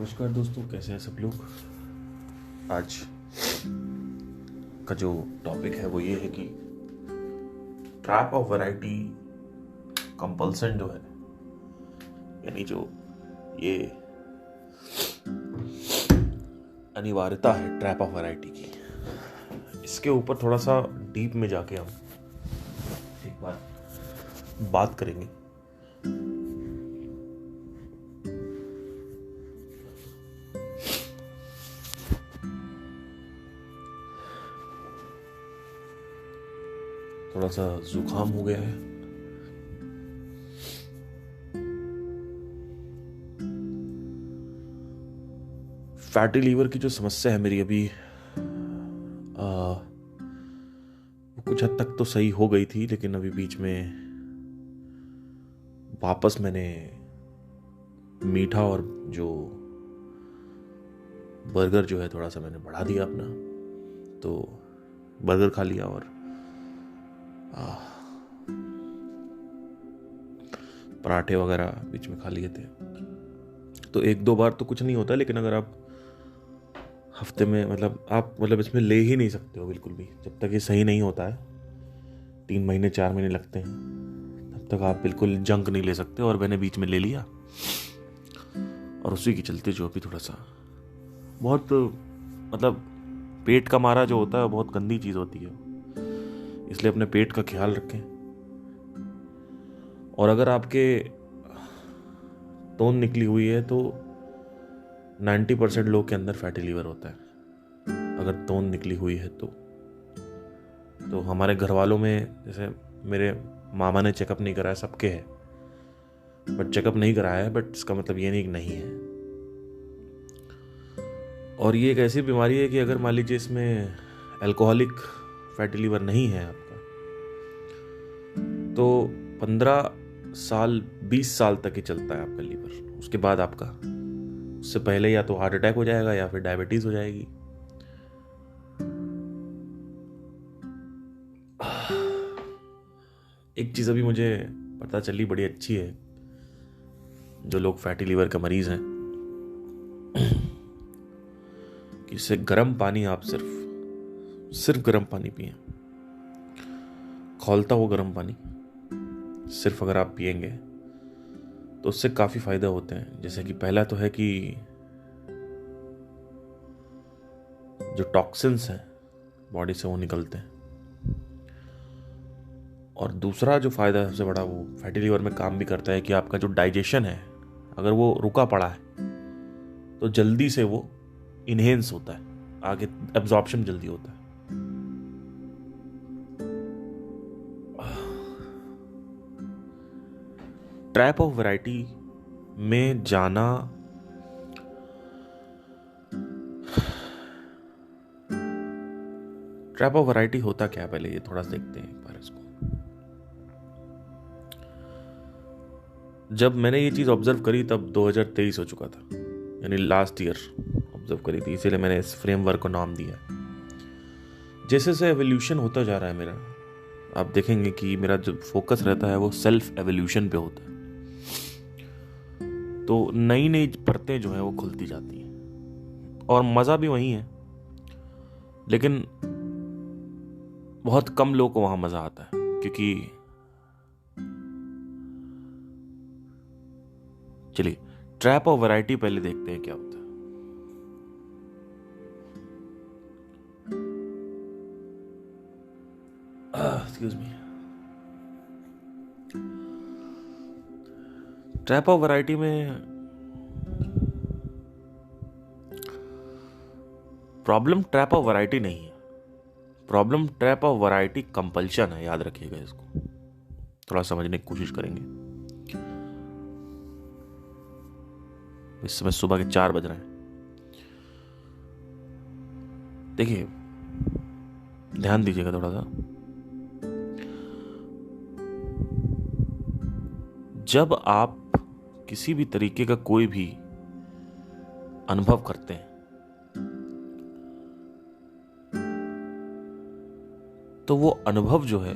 नमस्कार दोस्तों, कैसे हैं सब लोग। आज का जो टॉपिक है वो ये है कि ट्रैप ऑफ वैरायटी कंपल्सन जो है, यानी जो ये अनिवार्यता है ट्रैप ऑफ वैरायटी की, इसके ऊपर थोड़ा सा डीप में जाके हम एक बार बात करेंगे। थोड़ा सा जुकाम हो गया है। फैटी लीवर की जो समस्या है मेरी अभी वो कुछ हद तक तो सही हो गई थी, लेकिन अभी बीच में वापस मैंने मीठा और जो बर्गर जो है थोड़ा सा मैंने बढ़ा दिया अपना, तो बर्गर खा लिया और पराठे वगैरह बीच में खा लिए थे। तो एक दो बार तो कुछ नहीं होता, लेकिन अगर आप हफ्ते में आप इसमें ले ही नहीं सकते हो बिल्कुल भी। जब तक ये सही नहीं होता है, 3 महीने 4 महीने लगते हैं, तब तक आप बिल्कुल जंक नहीं ले सकते। और मैंने बीच में ले लिया और उसी की चलते जो अभी थोड़ा सा बहुत पेट का मारा जो होता है बहुत गंदी चीज़ होती है, इसलिए अपने पेट का ख्याल रखें। और अगर आपके तोंद निकली हुई है तो 90% लोग के अंदर फैटी लीवर होता है। अगर तोंद निकली हुई है तो हमारे घर वालों में, जैसे मेरे मामा ने चेकअप नहीं कराया, सबके है, बट चेकअप नहीं कराया है, बट इसका मतलब ये नहीं है। और ये एक ऐसी बीमारी है कि अगर मान लीजिए इसमें अल्कोहलिक फैटी लीवर नहीं है आपका, तो 15 साल 20 साल तक ही चलता है आपका लीवर। उसके बाद आपका, उससे पहले या तो हार्ट अटैक हो जाएगा या फिर डायबिटीज हो जाएगी। एक चीज अभी मुझे पता चली, बड़ी अच्छी है, जो लोग फैटी लीवर का मरीज हैं, कि इससे गर्म पानी आप सिर्फ गर्म पानी पिए, खौलता हुआ गर्म पानी सिर्फ अगर आप पिएंगे तो उससे काफी फायदा होते हैं। जैसे कि पहला तो है कि जो टॉक्सिन्स हैं बॉडी से वो निकलते हैं, और दूसरा जो फायदा है सबसे बड़ा, वो फैटी लीवर में काम भी करता है कि आपका जो डाइजेशन है, अगर वो रुका पड़ा है तो जल्दी से वो इनहेंस होता है, आगे एब्जॉर्प्शन जल्दी होता है। ट्रैप ऑफ वैरायटी में जाना ट्रैप ऑफ वैरायटी होता क्या है, पहले ये थोड़ा सा देखते हैं एक बार इसको। जब मैंने ये चीज ऑब्जर्व करी तब 2023 हो चुका था, यानी लास्ट ईयर ऑब्जर्व करी थी, इसीलिए मैंने इस फ्रेमवर्क को नाम दिया। जैसे जैसे एवोल्यूशन होता जा रहा है मेरा, आप देखेंगे कि मेरा जो फोकस रहता है वो सेल्फ एवोल्यूशन पे होता है। तो नई नई परतें जो है वो खुलती जाती हैं, और मजा भी वही है, लेकिन बहुत कम लोगों को वहां मजा आता है। क्योंकि चलिए ट्रैप ऑफ वैरायटी पहले देखते हैं क्या होता है। Excuse me. Trap of variety में प्रॉब्लम ट्रैप ऑफ वैरायटी नहीं है, problem trap of variety compulsion है। याद रखिएगा इसको, थोड़ा समझने की कोशिश करेंगे। इस समय सुबह के 4 बज रहे हैं। देखिए, ध्यान दीजिएगा थोड़ा सा। जब आप किसी भी तरीके का कोई भी अनुभव करते हैं तो वो अनुभव जो है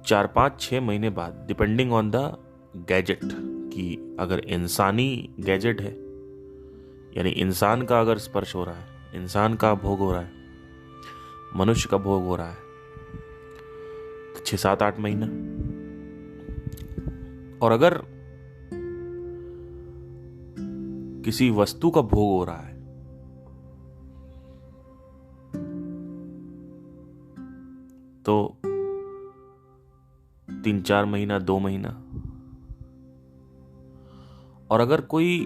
4 5 6 महीने बाद, डिपेंडिंग ऑन द गैजेट कि अगर इंसानी गैजेट है, यानी इंसान का अगर स्पर्श हो रहा है, इंसान का भोग हो रहा है, मनुष्य का भोग हो रहा है, तो 6-7-8 महीना। और अगर किसी वस्तु का भोग हो रहा है तो 3-4 महीना, 2 महीना। और अगर कोई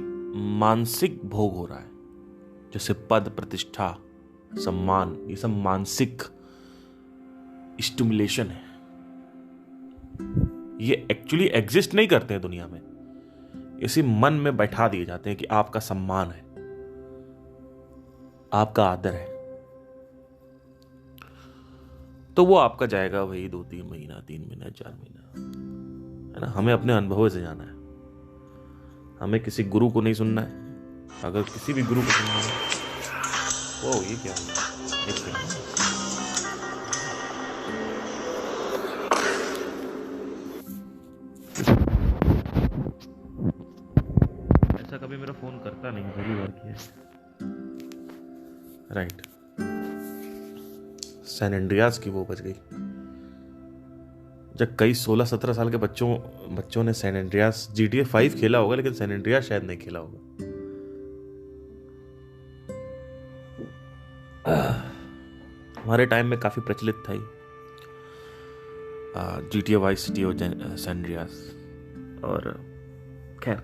मानसिक भोग हो रहा है, जैसे पद, प्रतिष्ठा, सम्मान, ये सब मानसिक स्टिमुलेशन है। ये एक्चुअली एग्जिस्ट नहीं करते हैं दुनिया में, इसी मन में बैठा दिए जाते हैं कि आपका सम्मान है, आपका आदर है। तो वो आपका जाएगा वही 2-3 महीना, 3 महीना, 4 महीना, है ना। हमें अपने अनुभव से जाना है, हमें किसी गुरु को नहीं सुनना है। अगर किसी भी गुरु को सुनना है, ओ ये क्या है, एक सेकंड। ऐसा कभी मेरा फोन करता नहीं, पहली बार किया। राइट, सैन एंड्रियास की वो बज गई। जब कई 16-17 साल के बच्चों ने सैन एंड्रियास GTA 5 खेला होगा, लेकिन सैन एंड्रियास शायद नहीं खेला होगा। हमारे टाइम में काफी प्रचलित था GTA वाइस सिटी और सैन एंड्रियास। और खैर,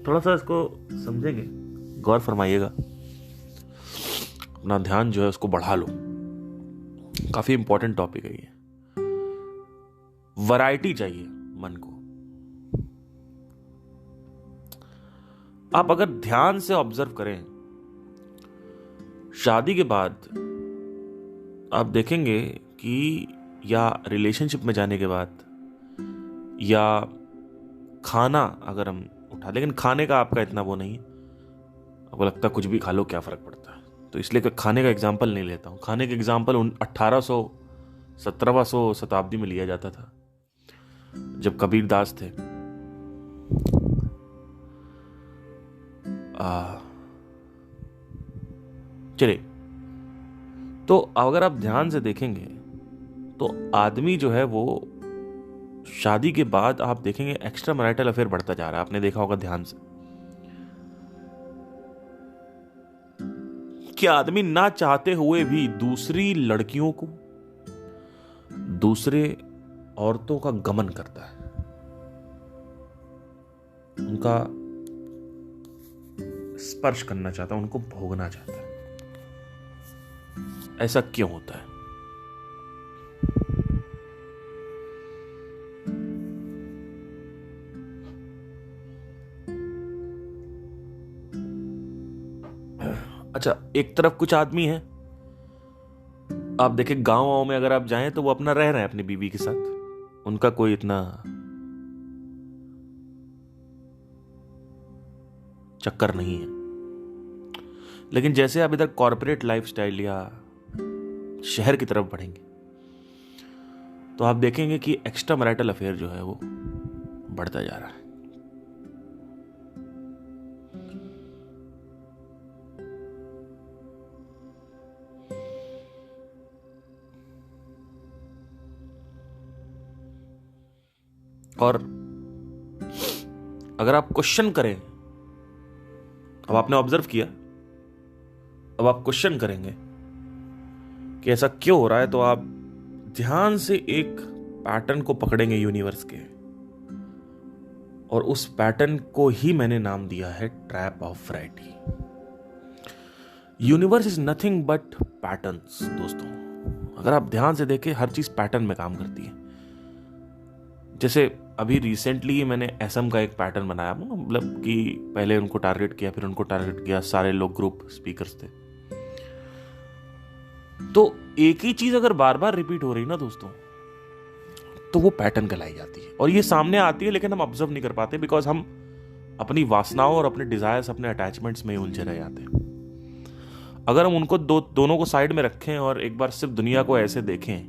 थोड़ा सा इसको समझेंगे, गौर फरमाइएगा, अपना ध्यान जो है उसको बढ़ा लो। काफी इंपॉर्टेंट टॉपिक है ये। वैरायटी चाहिए मन को। आप अगर ध्यान से ऑब्जर्व करें, शादी के बाद आप देखेंगे कि, या रिलेशनशिप में जाने के बाद, या खाना अगर हम उठा, लेकिन खाने का आपका इतना वो नहीं है, आपको लगता है कुछ भी खा लो क्या फर्क पड़ता है, तो इसलिए खाने का एग्जाम्पल नहीं लेता हूं। खाने का एग्जाम्पल 1800-1700 शताब्दी में लिया जाता था, जब कबीर दास थे। चलिए, तो अगर आप ध्यान से देखेंगे तो आदमी जो है वो शादी के बाद आप देखेंगे एक्स्ट्रा मैरिटल अफेयर बढ़ता जा रहा है। आपने देखा होगा ध्यान से कि आदमी ना चाहते हुए भी दूसरी लड़कियों को, दूसरे औरतों का गमन करता है, उनका स्पर्श करना चाहता है, उनको भोगना चाहता है। ऐसा क्यों होता है? अच्छा, एक तरफ कुछ आदमी है, आप देखें गांव में अगर आप जाएं तो वो अपना रह रहे हैं अपनी बीवी के साथ, उनका कोई इतना चक्कर नहीं है। लेकिन जैसे आप इधर कॉर्पोरेट लाइफस्टाइल या शहर की तरफ बढ़ेंगे तो आप देखेंगे कि एक्स्ट्रा मैरिटल अफेयर जो है वो बढ़ता जा रहा है। और अगर आप क्वेश्चन करें, अब आपने ऑब्जर्व किया, अब आप क्वेश्चन करेंगे कि ऐसा क्यों हो रहा है, तो आप ध्यान से एक पैटर्न को पकड़ेंगे यूनिवर्स के, और उस पैटर्न को ही मैंने नाम दिया है trap of variety. Universe is nothing but patterns दोस्तों। अगर आप ध्यान से देखें, हर चीज पैटर्न में काम करती है। जैसे अभी रिसेंटली मैंने एसएम का एक पैटर्न बनाया, मतलब कि पहले उनको टारगेट किया, फिर उनको टारगेट किया, सारे लोग ग्रुप स्पीकर्स थे। तो एक ही चीज अगर बार बार रिपीट हो रही ना दोस्तों, तो वो पैटर्न कहलाई जाती है। और ये सामने आती है लेकिन हम ऑब्जर्व नहीं कर पाते, बिकॉज हम अपनी वासनाओं और अपने डिजायर्स, अपने अटैचमेंट्स में उलझे रह जाते हैं। अगर हम उनको दोनों को साइड में रखें और एक बार सिर्फ दुनिया को ऐसे देखें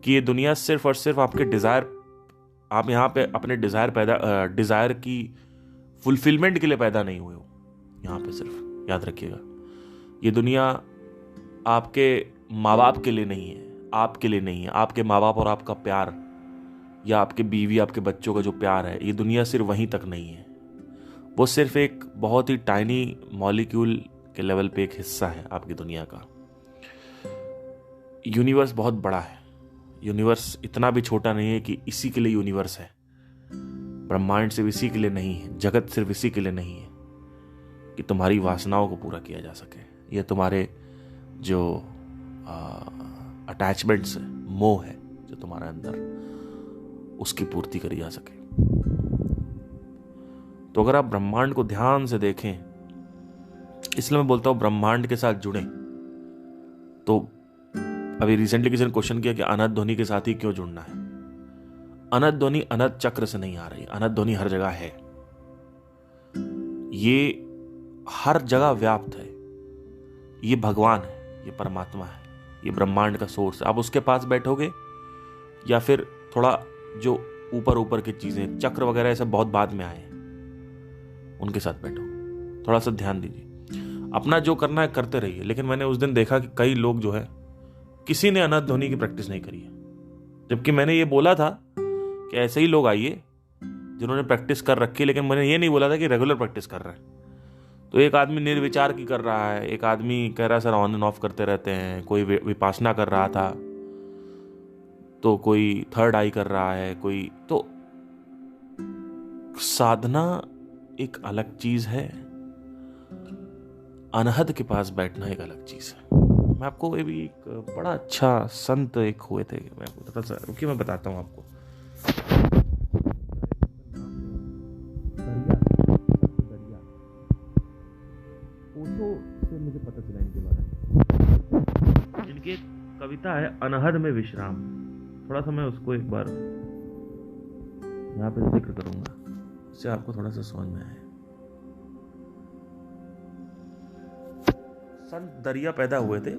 कि ये दुनिया सिर्फ और सिर्फ आपके डिजायर, आप यहाँ पे अपने डिज़ायर की फुलफिलमेंट के लिए पैदा नहीं हुए हो यहाँ पे। सिर्फ याद रखिएगा, ये दुनिया आपके माँ बाप के लिए नहीं है, आपके लिए नहीं है। आपके माँ बाप और आपका प्यार, या आपके बीवी आपके बच्चों का जो प्यार है, ये दुनिया सिर्फ वहीं तक नहीं है। वो सिर्फ एक बहुत ही टाइनी मॉलिक्यूल के लेवल पे एक हिस्सा है आपकी दुनिया का। यूनिवर्स बहुत बड़ा है। यूनिवर्स इतना भी छोटा नहीं है कि इसी के लिए यूनिवर्स है। ब्रह्मांड सिर्फ इसी के लिए नहीं है, जगत सिर्फ इसी के लिए नहीं है कि तुम्हारी वासनाओं को पूरा किया जा सके, या तुम्हारे जो अटैचमेंट्स है, मोह है जो तुम्हारे अंदर, उसकी पूर्ति करी जा सके। तो अगर आप ब्रह्मांड को ध्यान से देखें, इसलिए मैं बोलता हूं ब्रह्मांड के साथ जुड़ें। तो अभी रिसेंटली किसी ने क्वेश्चन किया कि अनंत ध्वनि के साथ ही क्यों जुड़ना है। अनंत ध्वनि अनंत चक्र से नहीं आ रही, अनंत ध्वनि हर जगह है, ये हर जगह व्याप्त है। ये भगवान है, ये परमात्मा है, ये ब्रह्मांड का सोर्स है। आप उसके पास बैठोगे या फिर थोड़ा जो ऊपर ऊपर की चीजें, चक्र वगैरह, ऐसे बहुत बाद में आए हैं, उनके साथ बैठो, थोड़ा सा ध्यान दीजिए। अपना जो करना है करते रहिए। लेकिन मैंने उस दिन देखा कि कई लोग जो है, किसी ने अनंत ध्वनि की प्रैक्टिस नहीं करी है, जबकि मैंने ये बोला था कि ऐसे ही लोग आइए जिन्होंने प्रैक्टिस कर रखी है, लेकिन मैंने ये नहीं बोला था कि रेगुलर प्रैक्टिस कर रहे हैं। तो एक आदमी निर्विचार की कर रहा है, एक आदमी कह रहा है सर ऑन एंड ऑफ करते रहते हैं, कोई विपासना कर रहा था, तो कोई थर्ड आई कर रहा है, कोई तो साधना एक अलग चीज है, अनहद के पास बैठना एक अलग चीज है। मैं आपको ये भी एक बड़ा अच्छा संत एक हुए थे, मैं आपको थोड़ा सा रुकिए, मैं बताता हूँ आपको। से मुझे पता चला इनके बारे में। इनकी एक कविता है अनहद में विश्राम, थोड़ा सा मैं उसको एक बार यहाँ पे जिक्र करूंगा, इससे आपको थोड़ा सा समझ में आए। संत दरिया पैदा हुए थे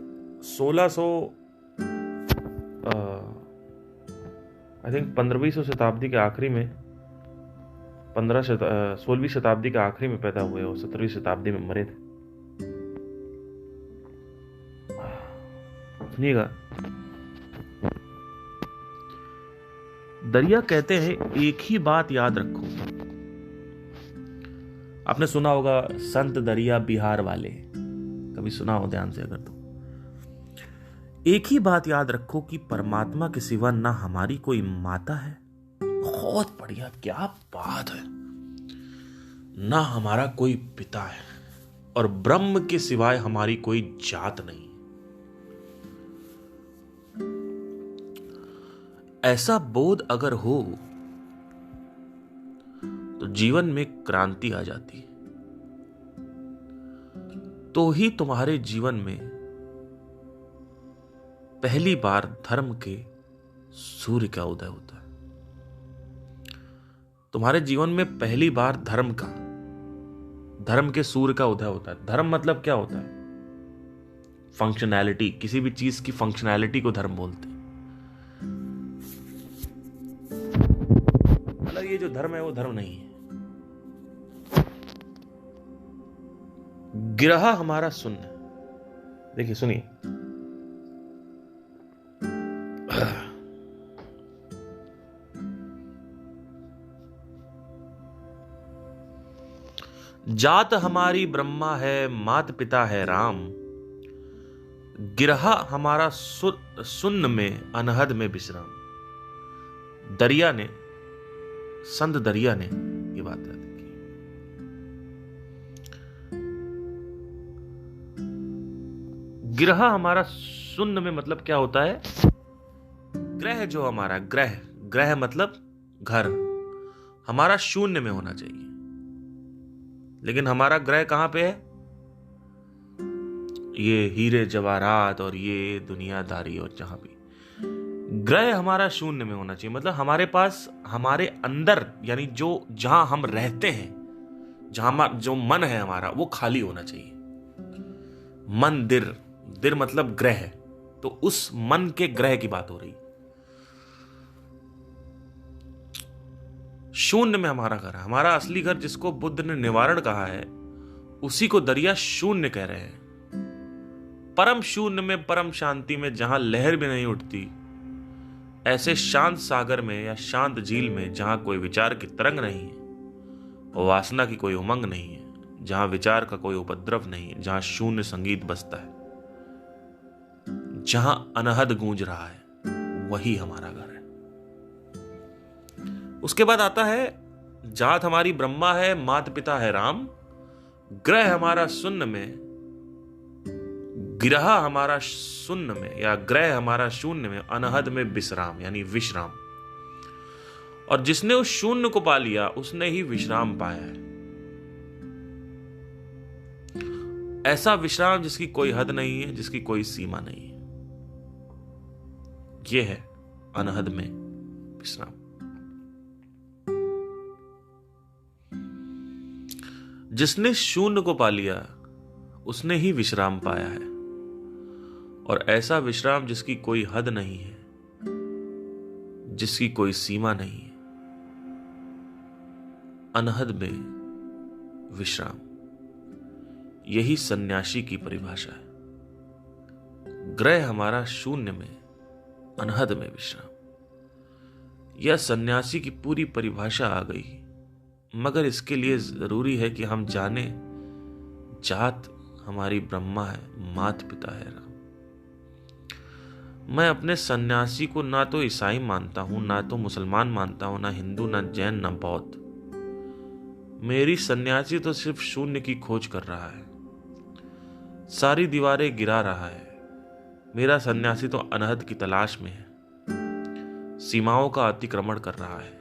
15वीं शताब्दी के आखिरी में, 16वीं शताब्दी के आखिरी में पैदा हुए और 17वीं शताब्दी में मरे थे। सुनिएगा, दरिया कहते हैं एक ही बात याद रखो। आपने सुना होगा संत दरिया बिहार वाले, कभी सुना हो ध्यान से अगर तो। एक ही बात याद रखो कि परमात्मा के सिवा ना हमारी कोई माता है, बहुत बढ़िया, क्या बात है, ना हमारा कोई पिता है, और ब्रह्म के सिवाय हमारी कोई जात नहीं। ऐसा बोध अगर हो तो जीवन में क्रांति आ जाती है, तो ही तुम्हारे जीवन में पहली बार धर्म के सूर्य का उदय होता है। तुम्हारे जीवन में पहली बार धर्म के सूर्य का उदय होता है। धर्म मतलब क्या होता है? फंक्शनैलिटी, किसी भी चीज की फंक्शनैलिटी को धर्म बोलते हैं। मतलब ये जो धर्म है वो धर्म नहीं है। गिरहा हमारा शून्य, देखिए सुनिए, जात हमारी ब्रह्मा है, मात पिता है राम, गिरहा हमारा सुन्न में अनहद में विश्राम। दरिया ने, संत दरिया ने ये बात याद की। गिरहा हमारा शून्य में मतलब क्या होता है? ग्रह जो हमारा ग्रह मतलब घर, हमारा शून्य में होना चाहिए। लेकिन हमारा ग्रह कहां पे है? ये हीरे जवाहरात और ये दुनियादारी और जहां भी, ग्रह हमारा शून्य में होना चाहिए। मतलब हमारे पास, हमारे अंदर, यानी जो जहां हम रहते हैं, जहां जो मन है हमारा, वो खाली होना चाहिए। मन, दिर मतलब ग्रह, तो उस मन के ग्रह की बात हो रही। शून्य में हमारा घर है। हमारा असली घर, जिसको बुद्ध ने निवारण कहा है, उसी को दरिया शून्य कह रहे हैं। परम शून्य में, परम शांति में, जहां लहर भी नहीं उठती, ऐसे शांत सागर में या शांत झील में, जहां कोई विचार की तरंग नहीं है, वासना की कोई उमंग नहीं है, जहां विचार का कोई उपद्रव नहीं है, जहां शून्य संगीत बजता है, जहां अनहद गूंज रहा है, वही हमारा घर है। उसके बाद आता है, जात हमारी ब्रह्मा है, मात पिता है राम, ग्रह हमारा शून्य में, गिरह हमारा शून्य में, या ग्रह हमारा शून्य में, अनहद में विश्राम यानी विश्राम। और जिसने उस शून्य को पा लिया, उसने ही विश्राम पाया है। ऐसा विश्राम जिसकी कोई हद नहीं है, जिसकी कोई सीमा नहीं है। यह है अनहद में विश्राम। जिसने शून्य को पा लिया, उसने ही विश्राम पाया है। और ऐसा विश्राम जिसकी कोई हद नहीं है, जिसकी कोई सीमा नहीं है, अनहद में विश्राम। यही सन्यासी की परिभाषा है। ग्रह हमारा शून्य में, अनहद में विश्राम। यह सन्यासी की पूरी परिभाषा आ गई। मगर इसके लिए जरूरी है कि हम जाने, जात हमारी ब्रह्मा है, मात पिता है राम। मैं अपने सन्यासी को ना तो ईसाई मानता हूं, ना तो मुसलमान मानता हूं, ना हिंदू, ना जैन, ना बौद्ध। मेरी सन्यासी तो सिर्फ शून्य की खोज कर रहा है, सारी दीवारें गिरा रहा है। मेरा सन्यासी तो अनहद की तलाश में है, सीमाओं का अतिक्रमण कर रहा है।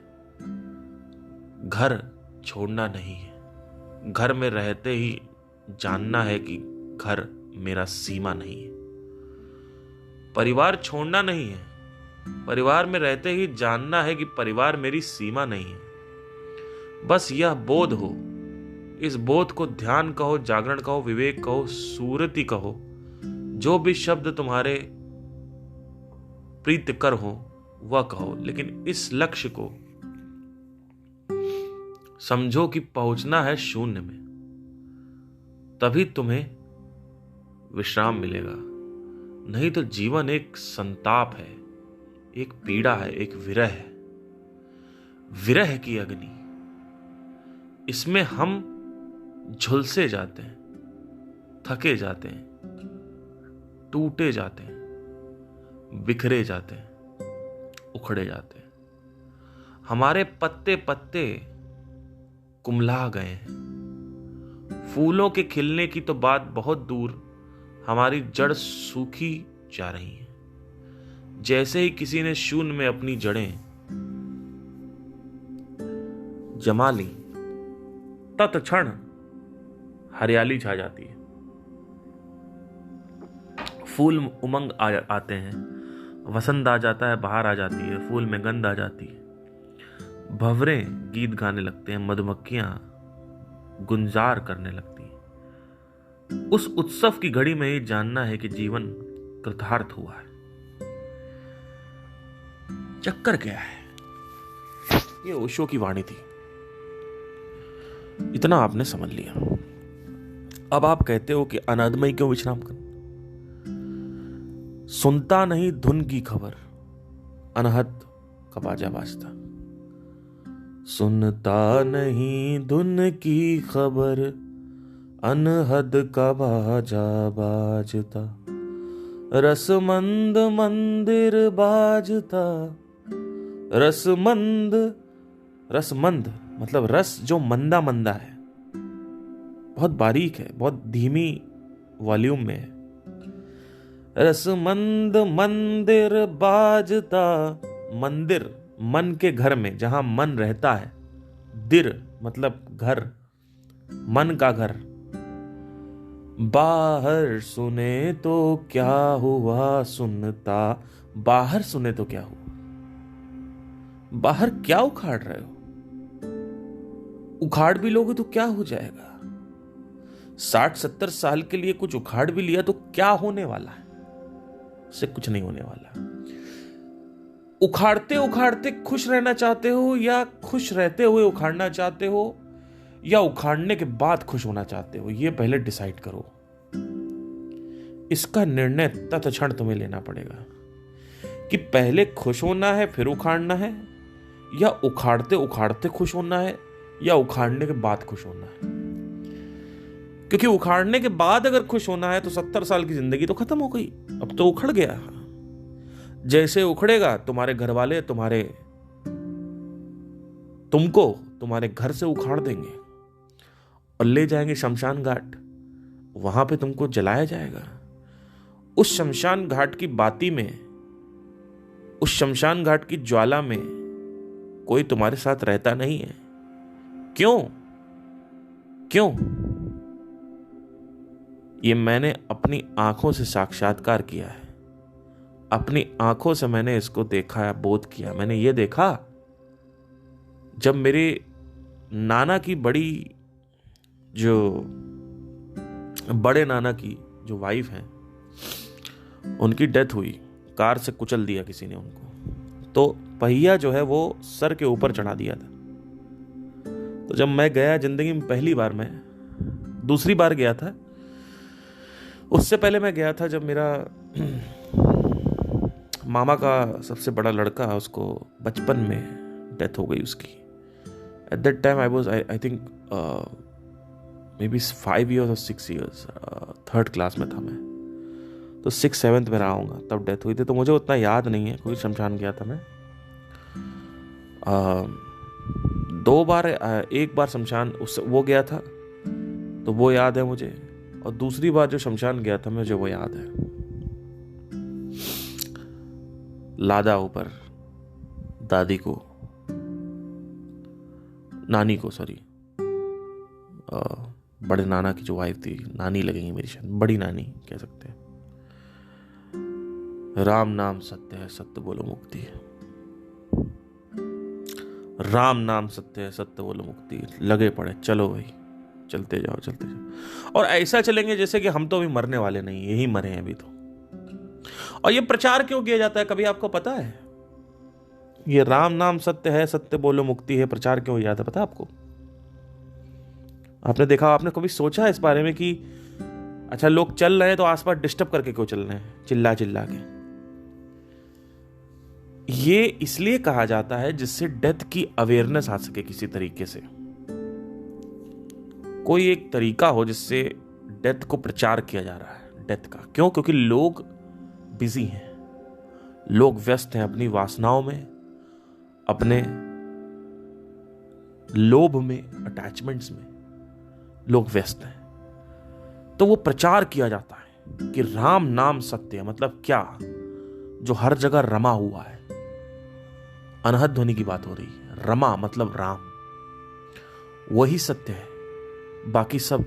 घर छोड़ना नहीं है, घर में रहते ही जानना है कि घर मेरा सीमा नहीं है। परिवार छोड़ना नहीं है, परिवार में रहते ही जानना है कि परिवार मेरी सीमा नहीं है। बस यह बोध हो, इस बोध को ध्यान कहो, जागरण कहो, विवेक कहो, सूरति कहो, जो भी शब्द तुम्हारे प्रीतिकर हो वह कहो, लेकिन इस लक्ष्य को समझो कि पहुंचना है शून्य में। तभी तुम्हें विश्राम मिलेगा। नहीं तो जीवन एक संताप है, एक पीड़ा है, एक विरह है, विरह की अग्नि। इसमें हम झुलसे जाते हैं, थके जाते हैं, टूटे जाते हैं, बिखरे जाते हैं, उखड़े जाते हैं। हमारे पत्ते पत्ते कुम्हला गए हैं। फूलों के खिलने की तो बात बहुत दूर, हमारी जड़ सूखी जा रही है। जैसे ही किसी ने शून्य में अपनी जड़ें जमा ली, तत्क्षण हरियाली छा जाती है। फूल उमंग आते हैं, वसंत आ जाता है, बहार आ जाती है, फूल में गंध आ जाती है, भंवरें गीत गाने लगते हैं, मधुमक्खियां गुंजार करने लगती हैं। उस उत्सव की घड़ी में ही जानना है कि जीवन कृतार्थ हुआ है। चक्कर क्या है? ये ओशो की वाणी थी। इतना आपने समझ लिया। अब आप कहते हो कि अनाद में क्यों विश्राम करना? सुनता नहीं धुन की खबर, अनहद का बाजा बाजता। सुनता नहीं धुन की खबर, अनहद का बाजा बाजता। रसमंद मंदिर बाजता। रसमंद, रसमंद मतलब रस जो मंदा मंदा है, बहुत बारीक है, बहुत धीमी वॉल्यूम में है। रसमंद मंदिर बाजता। मंदिर मन के घर में, जहां मन रहता है। दिर मतलब घर, मन का घर। बाहर सुने तो क्या हुआ सुनता। बाहर सुने तो क्या हुआ? बाहर क्या उखाड़ रहे हो? उखाड़ भी लोगे तो क्या हो जाएगा? 60-70 साल के लिए कुछ उखाड़ भी लिया तो क्या होने वाला है? उससे कुछ नहीं होने वाला। उखाड़ते उखाड़ते खुश रहना चाहते हो, या खुश रहते हुए उखाड़ना चाहते हो, या उखाड़ने के बाद खुश होना चाहते हो? ये पहले डिसाइड करो। इसका निर्णय तत्क्षण तुम्हें लेना पड़ेगा कि पहले खुश होना है फिर उखाड़ना है, या उखाड़ते उखाड़ते खुश होना है, या उखाड़ने के बाद खुश होना है। क्योंकि उखाड़ने के बाद अगर खुश होना है तो 70 साल की जिंदगी तो खत्म हो गई, अब तो उखड़ गया। जैसे उखड़ेगा तुम्हारे घर वाले तुमको तुम्हारे घर से उखाड़ देंगे और ले जाएंगे शमशान घाट, वहां पे तुमको जलाया जाएगा। उस शमशान घाट की बाती में, उस शमशान घाट की ज्वाला में कोई तुम्हारे साथ रहता नहीं है। क्यों? क्यों? ये मैंने अपनी आंखों से साक्षात्कार किया है, अपनी आंखों से मैंने इसको देखा, बोध किया। मैंने ये देखा जब मेरे नाना की बड़े नाना की जो वाइफ है, उनकी डेथ हुई, कार से कुचल दिया किसी ने उनको, तो पहिया जो है वो सर के ऊपर चढ़ा दिया था। तो जब मैं गया जिंदगी में पहली बार, मैं दूसरी बार गया था, उससे पहले मैं गया था जब मेरा मामा का सबसे बड़ा लड़का, उसको बचपन में डेथ हो गई उसकी। At that time I was I think may be 5 years और 6 years, 3rd क्लास में था मैं, तो 6th 7th में रहा हूँगा, तब डेथ हुई थी। तो मुझे उतना याद नहीं है, कोई शमशान गया था मैं 2 बार, एक बार शमशान वो गया था तो वो याद है मुझे, और दूसरी बार जो शमशान गया था मुझे वो याद है। लादा ऊपर बड़े नाना की जो वाइफ थी, नानी लगेंगी मेरी, शायद बड़ी नानी कह सकते हैं। राम नाम सत्य है, सत्य बोलो मुक्ति है। राम नाम सत्य है, सत्य बोलो मुक्ति है। लगे पड़े, चलो भाई, चलते जाओ चलते जाओ। और ऐसा चलेंगे जैसे कि हम तो अभी मरने वाले नहीं, यही मरे हैं अभी तो। और ये प्रचार क्यों किया जाता है, कभी आपको पता है? ये राम नाम सत्य है, सत्य बोलो मुक्ति है, प्रचार क्यों हो जाता है, पता है आपको? आपने देखा, आपने कभी सोचा इस बारे में कि अच्छा लोग चल रहे हैं तो आसपास डिस्टर्ब करके क्यों चल रहे हैं, चिल्ला चिल्ला के? ये इसलिए कहा जाता है जिससे डेथ की अवेयरनेस आ सके किसी तरीके से, कोई एक तरीका हो जिससे डेथ को प्रचार किया जा रहा है, डेथ का। क्यों? क्योंकि लोग बिजी हैं, लोग व्यस्त हैं अपनी वासनाओं में, अपने लोभ में, अटैचमेंट्स में लोग व्यस्त हैं। तो वो प्रचार किया जाता है कि राम नाम सत्य है। मतलब क्या? जो हर जगह रमा हुआ है, अनहद ध्वनि की बात हो रही है। रमा मतलब राम, वही सत्य है, बाकी सब,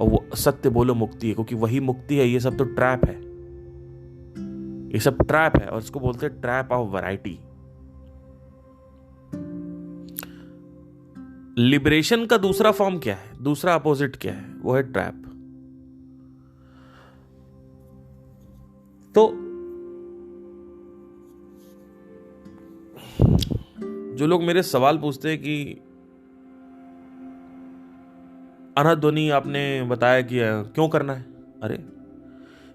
और वो सत्य बोलो मुक्ति है, क्योंकि वही मुक्ति है। ये सब तो ट्रैप है, ये सब ट्रैप है, और इसको बोलते हैं ट्रैप ऑफ वैरायटी। लिबरेशन का दूसरा फॉर्म क्या है, दूसरा अपोजिट क्या है? वो है ट्रैप। तो जो लोग मेरे सवाल पूछते हैं कि अनहद ध्वनि आपने बताया कि क्यों करना है, अरे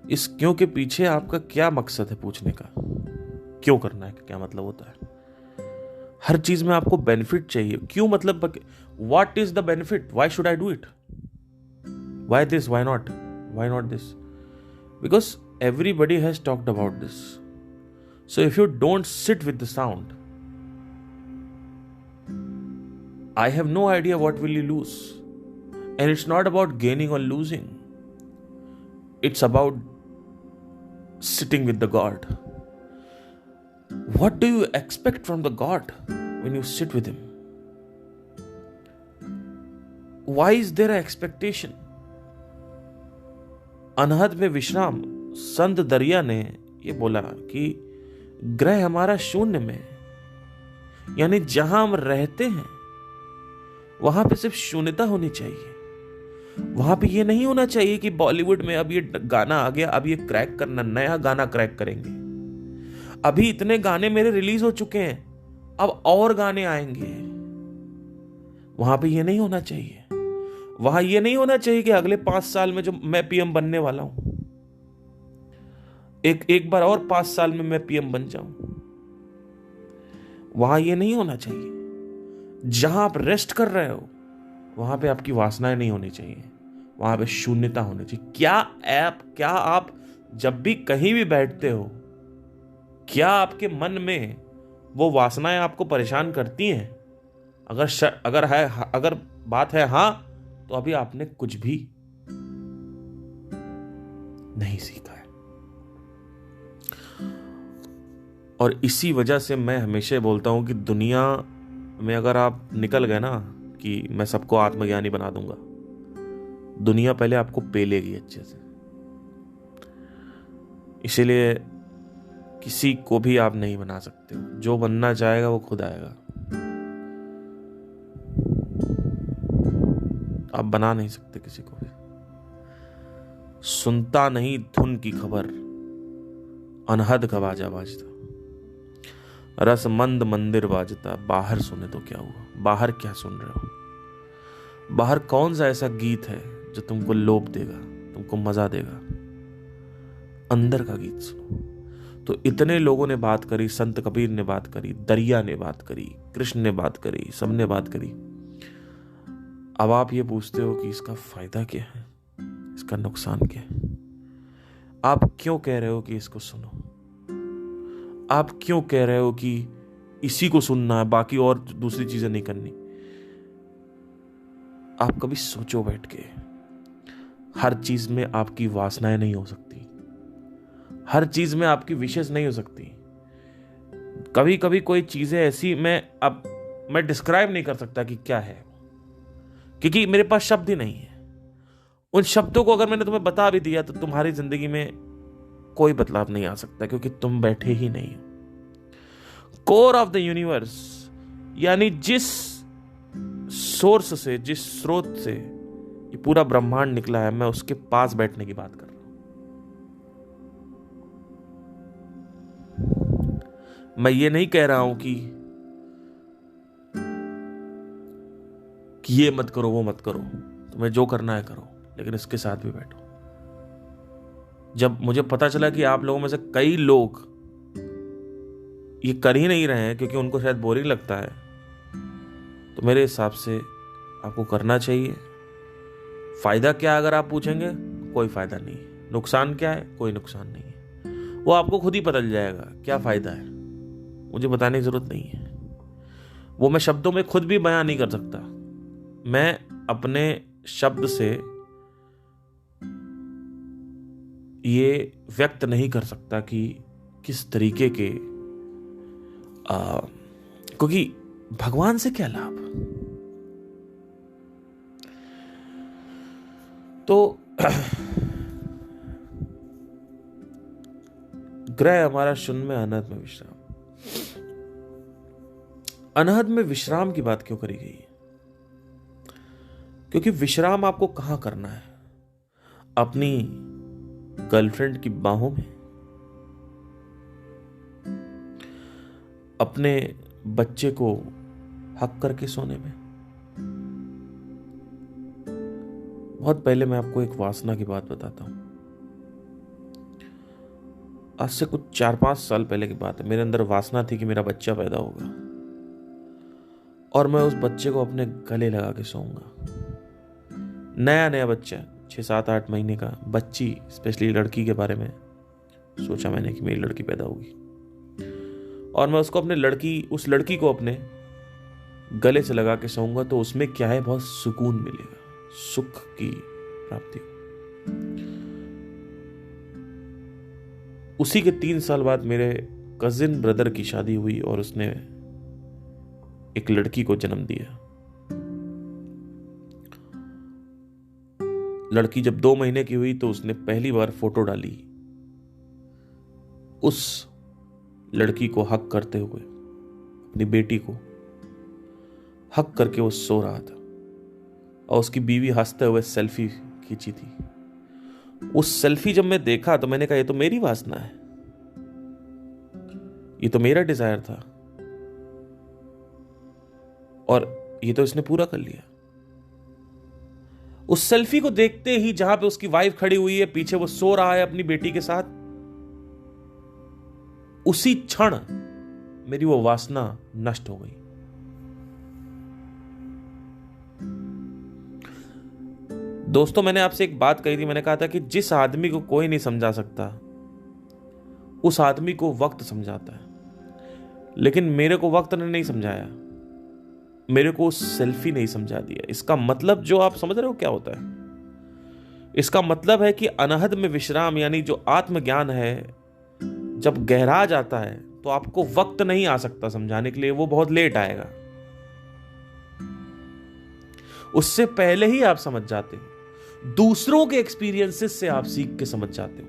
इस क्यों के पीछे आपका क्या मकसद है पूछने का? क्यों करना है क्या मतलब होता है? हर चीज में आपको बेनिफिट चाहिए। क्यों मतलब what is the benefit? Why should I do it? Why this? Why not? Why not this? Because everybody has talked about this. So if you don't sit with the sound, I have no idea what will you lose. And it's not about gaining or losing, it's about sitting with the God. What do you expect from the God when you sit with him? Why is there an expectation? अनहद में विश्राम, संत दरिया ने ये बोला कि ग्रह हमारा शून्य में, यानी जहां हम रहते हैं वहां पे सिर्फ शून्यता होनी चाहिए। वहां पे ये नहीं होना चाहिए कि बॉलीवुड में अब ये गाना आ गया, अब ये क्रैक करना, नया गाना क्रैक करेंगे। अभी इतने गाने मेरे रिलीज हो चुके हैं, अब और गाने आएंगे। वहां पे ये नहीं होना चाहिए। वहां ये नहीं होना चाहिए कि अगले 5 साल में जो मैं पीएम बनने वाला हूं, एक बार और 5 साल में मैं पीएम बन जाऊं। वहां ये नहीं होना चाहिए। जहां आप रेस्ट कर रहे हो वहां पे आपकी वासनाएं नहीं होनी चाहिए, वहां पे शून्यता होनी चाहिए। क्या आप जब भी कहीं भी बैठते हो, क्या आपके मन में वो वासनाएं आपको परेशान करती हैं? अगर बात है हाँ, तो अभी आपने कुछ भी नहीं सीखा है। और इसी वजह से मैं हमेशा बोलता हूं कि दुनिया में अगर आप निकल गए ना कि मैं सबको आत्मज्ञानी बना दूंगा, दुनिया पहले आपको पेलेगी अच्छे से। इसीलिए किसी को भी आप नहीं बना सकते हो। जो बनना चाहेगा वो खुद आएगा, आप बना नहीं सकते किसी को भी। सुनता नहीं धुन की खबर, अनहद का बाजा बाजता, रसमंद मंदिर बाजता, बाहर सुने तो क्या हुआ। बाहर क्या सुन रहे हो? बाहर कौन सा ऐसा गीत है जो तुमको लोभ देगा, तुमको मजा देगा? अंदर का गीत सुनो। तो इतने लोगों ने बात करी, संत कबीर ने बात करी, दरिया ने बात करी, कृष्ण ने बात करी, सबने बात करी। अब आप ये पूछते हो कि इसका फायदा क्या है, इसका नुकसान क्या है? आप क्यों कह रहे हो कि इसको सुनो? आप क्यों कह रहे हो कि इसी को सुनना है, बाकी और दूसरी चीजें नहीं करनी? आप कभी सोचो बैठ के, हर चीज में आपकी वासनाएं नहीं हो सकती, हर चीज में आपकी विशेष नहीं हो सकती। कभी कभी कोई चीजें ऐसी मैं डिस्क्राइब नहीं कर सकता कि क्या है, क्योंकि मेरे पास शब्द ही नहीं है। उन शब्दों को अगर मैंने तुम्हें बता भी दिया तो तुम्हारी जिंदगी में कोई बदलाव नहीं आ सकता, क्योंकि तुम बैठे ही नहीं हो। कोर ऑफ द यूनिवर्स, यानी जिस सोर्स से, जिस स्रोत से ये पूरा ब्रह्मांड निकला है, मैं उसके पास बैठने की बात कर रहा हूं। मैं ये नहीं कह रहा हूं कि ये मत करो, वो मत करो, तुम्हें जो करना है करो, लेकिन इसके साथ भी बैठो। जब मुझे पता चला कि आप लोगों में से कई लोग ये कर ही नहीं रहे हैं क्योंकि उनको शायद बोरिंग लगता है, तो मेरे हिसाब से आपको करना चाहिए। फायदा क्या है अगर आप पूछेंगे? कोई फायदा नहीं है। नुकसान क्या है? कोई नुकसान नहीं है। वो आपको खुद ही पता चल जाएगा क्या फायदा है, मुझे बताने की जरूरत नहीं है। वो मैं शब्दों में खुद भी बयान नहीं कर सकता। मैं अपने शब्द से ये व्यक्त नहीं कर सकता कि किस तरीके के क्योंकि भगवान से क्या लाभ। तो ग्रह हमारा शून्य में, अनहद में विश्राम। अनहद में विश्राम की बात क्यों करी गई है? क्योंकि विश्राम आपको कहां करना है? अपनी गर्लफ्रेंड की बाहों में, अपने बच्चे को हक करके सोने में। बहुत पहले मैं आपको एक वासना की बात बताता हूं। आज से कुछ 4-5 साल पहले की बात है। मेरे अंदर वासना थी कि मेरा बच्चा पैदा होगा और मैं उस बच्चे को अपने गले लगा के सोऊंगा। नया बच्चा, 6-7-8 महीने का बच्ची, स्पेशली लड़की के बारे में सोचा मैंने कि मेरी लड़की पैदा होगी और मैं उस लड़की को अपने गले से लगा के सोऊंगा। तो उसमें क्या है, बहुत सुकून मिलेगा, सुख की प्राप्ति। उसी के 3 साल बाद मेरे कजिन ब्रदर की शादी हुई और उसने एक लड़की को जन्म दिया। लड़की जब 2 महीने की हुई तो उसने पहली बार फोटो डाली उस लड़की को हक करते हुए। अपनी बेटी को हक करके वो सो रहा था और उसकी बीवी हंसते हुए सेल्फी खींची थी। उस सेल्फी जब मैं देखा तो मैंने कहा ये तो मेरी वासना है। ये तो मेरा डिजायर था और ये तो इसने पूरा कर लिया। उस सेल्फी को देखते ही, जहां पे उसकी वाइफ खड़ी हुई है, पीछे वो सो रहा है अपनी बेटी के साथ, उसी क्षण मेरी वो वासना नष्ट हो गई। दोस्तों, मैंने आपसे एक बात कही थी, मैंने कहा था कि जिस आदमी को कोई नहीं समझा सकता उस आदमी को वक्त समझाता है। लेकिन मेरे को वक्त ने नहीं समझाया, मेरे को सेल्फी नहीं समझा दिया। इसका मतलब जो आप समझ रहे हो क्या होता है? इसका मतलब है कि अनहद में विश्राम, यानी जो आत्मज्ञान है, जब गहरा जाता है तो आपको वक्त नहीं आ सकता समझाने के लिए, वो बहुत लेट आएगा। उससे पहले ही आप समझ जाते हो, दूसरों के एक्सपीरियंसेस से आप सीख के समझ जाते हो।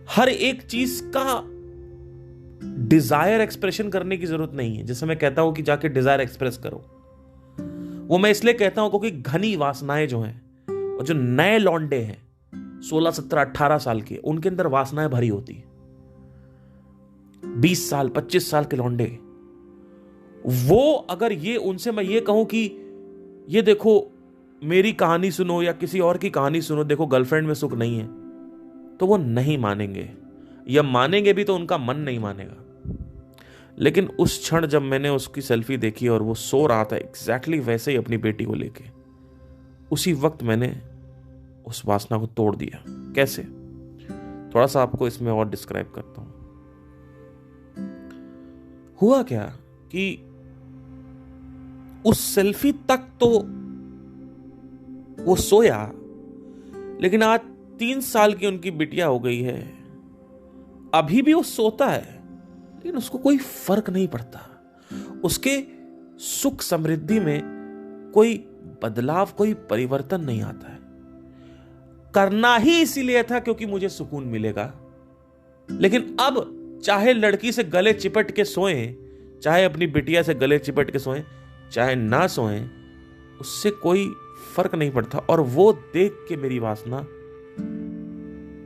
हर एक चीज का डिजायर एक्सप्रेशन करने की जरूरत नहीं है। जैसे मैं कहता हूं कि जाके डिजायर एक्सप्रेस करो, वो मैं इसलिए कहता हूं क्योंकि घनी वासनाएं जो हैं, और जो नए लौंडे हैं 16, 17, 18 साल के, उनके अंदर वासनाएं भरी होती है। 20 साल 25 साल के लौंडे, वो अगर ये उनसे मैं ये कहूं कि ये देखो मेरी कहानी सुनो या किसी और की कहानी सुनो, देखो गर्लफ्रेंड में सुख नहीं है, तो वो नहीं मानेंगे, या मानेंगे भी तो उनका मन नहीं मानेगा। लेकिन उस क्षण जब मैंने उसकी सेल्फी देखी और वो सो रहा था एग्जैक्टली वैसे ही अपनी बेटी को लेके, उसी वक्त मैंने उस वासना को तोड़ दिया। कैसे? थोड़ा सा आपको इसमें और डिस्क्राइब करता हूं। हुआ क्या कि उस सेल्फी तक तो वो सोया, लेकिन आज 3 साल की उनकी बिटिया हो गई है, अभी भी वो सोता है, लेकिन उसको कोई फर्क नहीं पड़ता। उसके सुख समृद्धि में कोई बदलाव, कोई परिवर्तन नहीं आता है। करना ही इसीलिए था क्योंकि मुझे सुकून मिलेगा। लेकिन अब चाहे लड़की से गले चिपट के सोएं, चाहे अपनी बिटिया से गले चिपट के सोएं, चाहे ना सोएं, उससे कोई फर्क नहीं पड़ता। और वो देख के मेरी वासना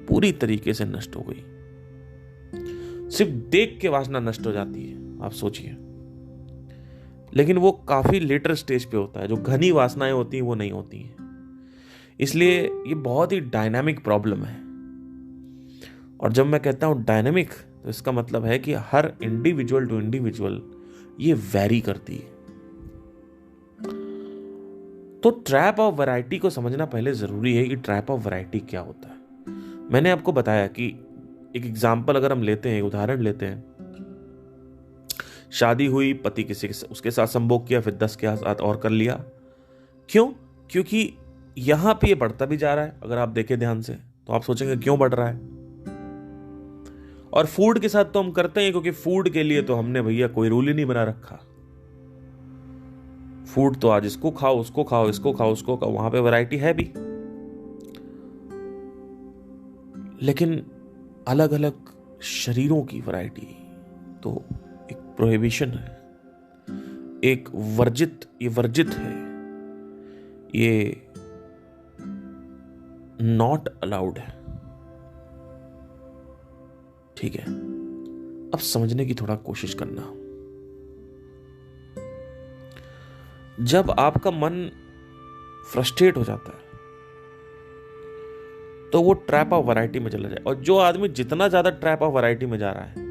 पूरी तरीके से नष्ट हो गई। सिर्फ देख के वासना नष्ट हो जाती है, आप सोचिए। लेकिन वो काफी लेटर स्टेज पे होता है। जो घनी वासनाएं होती हैं वो नहीं होती हैं। इसलिए ये बहुत ही डायनामिक प्रॉब्लम है। और जब मैं कहता हूं डायनामिक, तो इसका मतलब है कि हर इंडिविजुअल टू इंडिविजुअल ये वैरी करती है। तो ट्रैप ऑफ वैरायटी को समझना पहले जरूरी है कि ट्रैप ऑफ वैरायटी क्या होता है। मैंने आपको बताया कि एक एग्जाम्पल अगर हम लेते हैं, उदाहरण लेते हैं, शादी हुई, पति किसी उसके साथ संभोग किया, फिर 10 के साथ और कर लिया। क्यों? क्योंकि यहां पे ये बढ़ता भी जा रहा है। अगर आप देखें ध्यान से तो आप सोचेंगे क्यों बढ़ रहा है। और फूड के साथ तो हम करते हैं क्योंकि फूड के लिए तो हमने भैया कोई रूल ही नहीं बना रखा। फूड तो आज इसको खाओ, उसको खाओ, इसको खाओ, उसको खाओ, वहां पे वैरायटी है भी। लेकिन अलग अलग शरीरों की वैरायटी तो एक प्रोहिबिशन है, एक वर्जित, ये वर्जित है, ये नॉट अलाउड है। ठीक है, अब समझने की थोड़ा कोशिश करना। जब आपका मन फ्रस्ट्रेट हो जाता है तो वो ट्रैप ऑफ वैरायटी में चला जाए। और जो आदमी जितना ज्यादा ट्रैप ऑफ वैरायटी में जा रहा है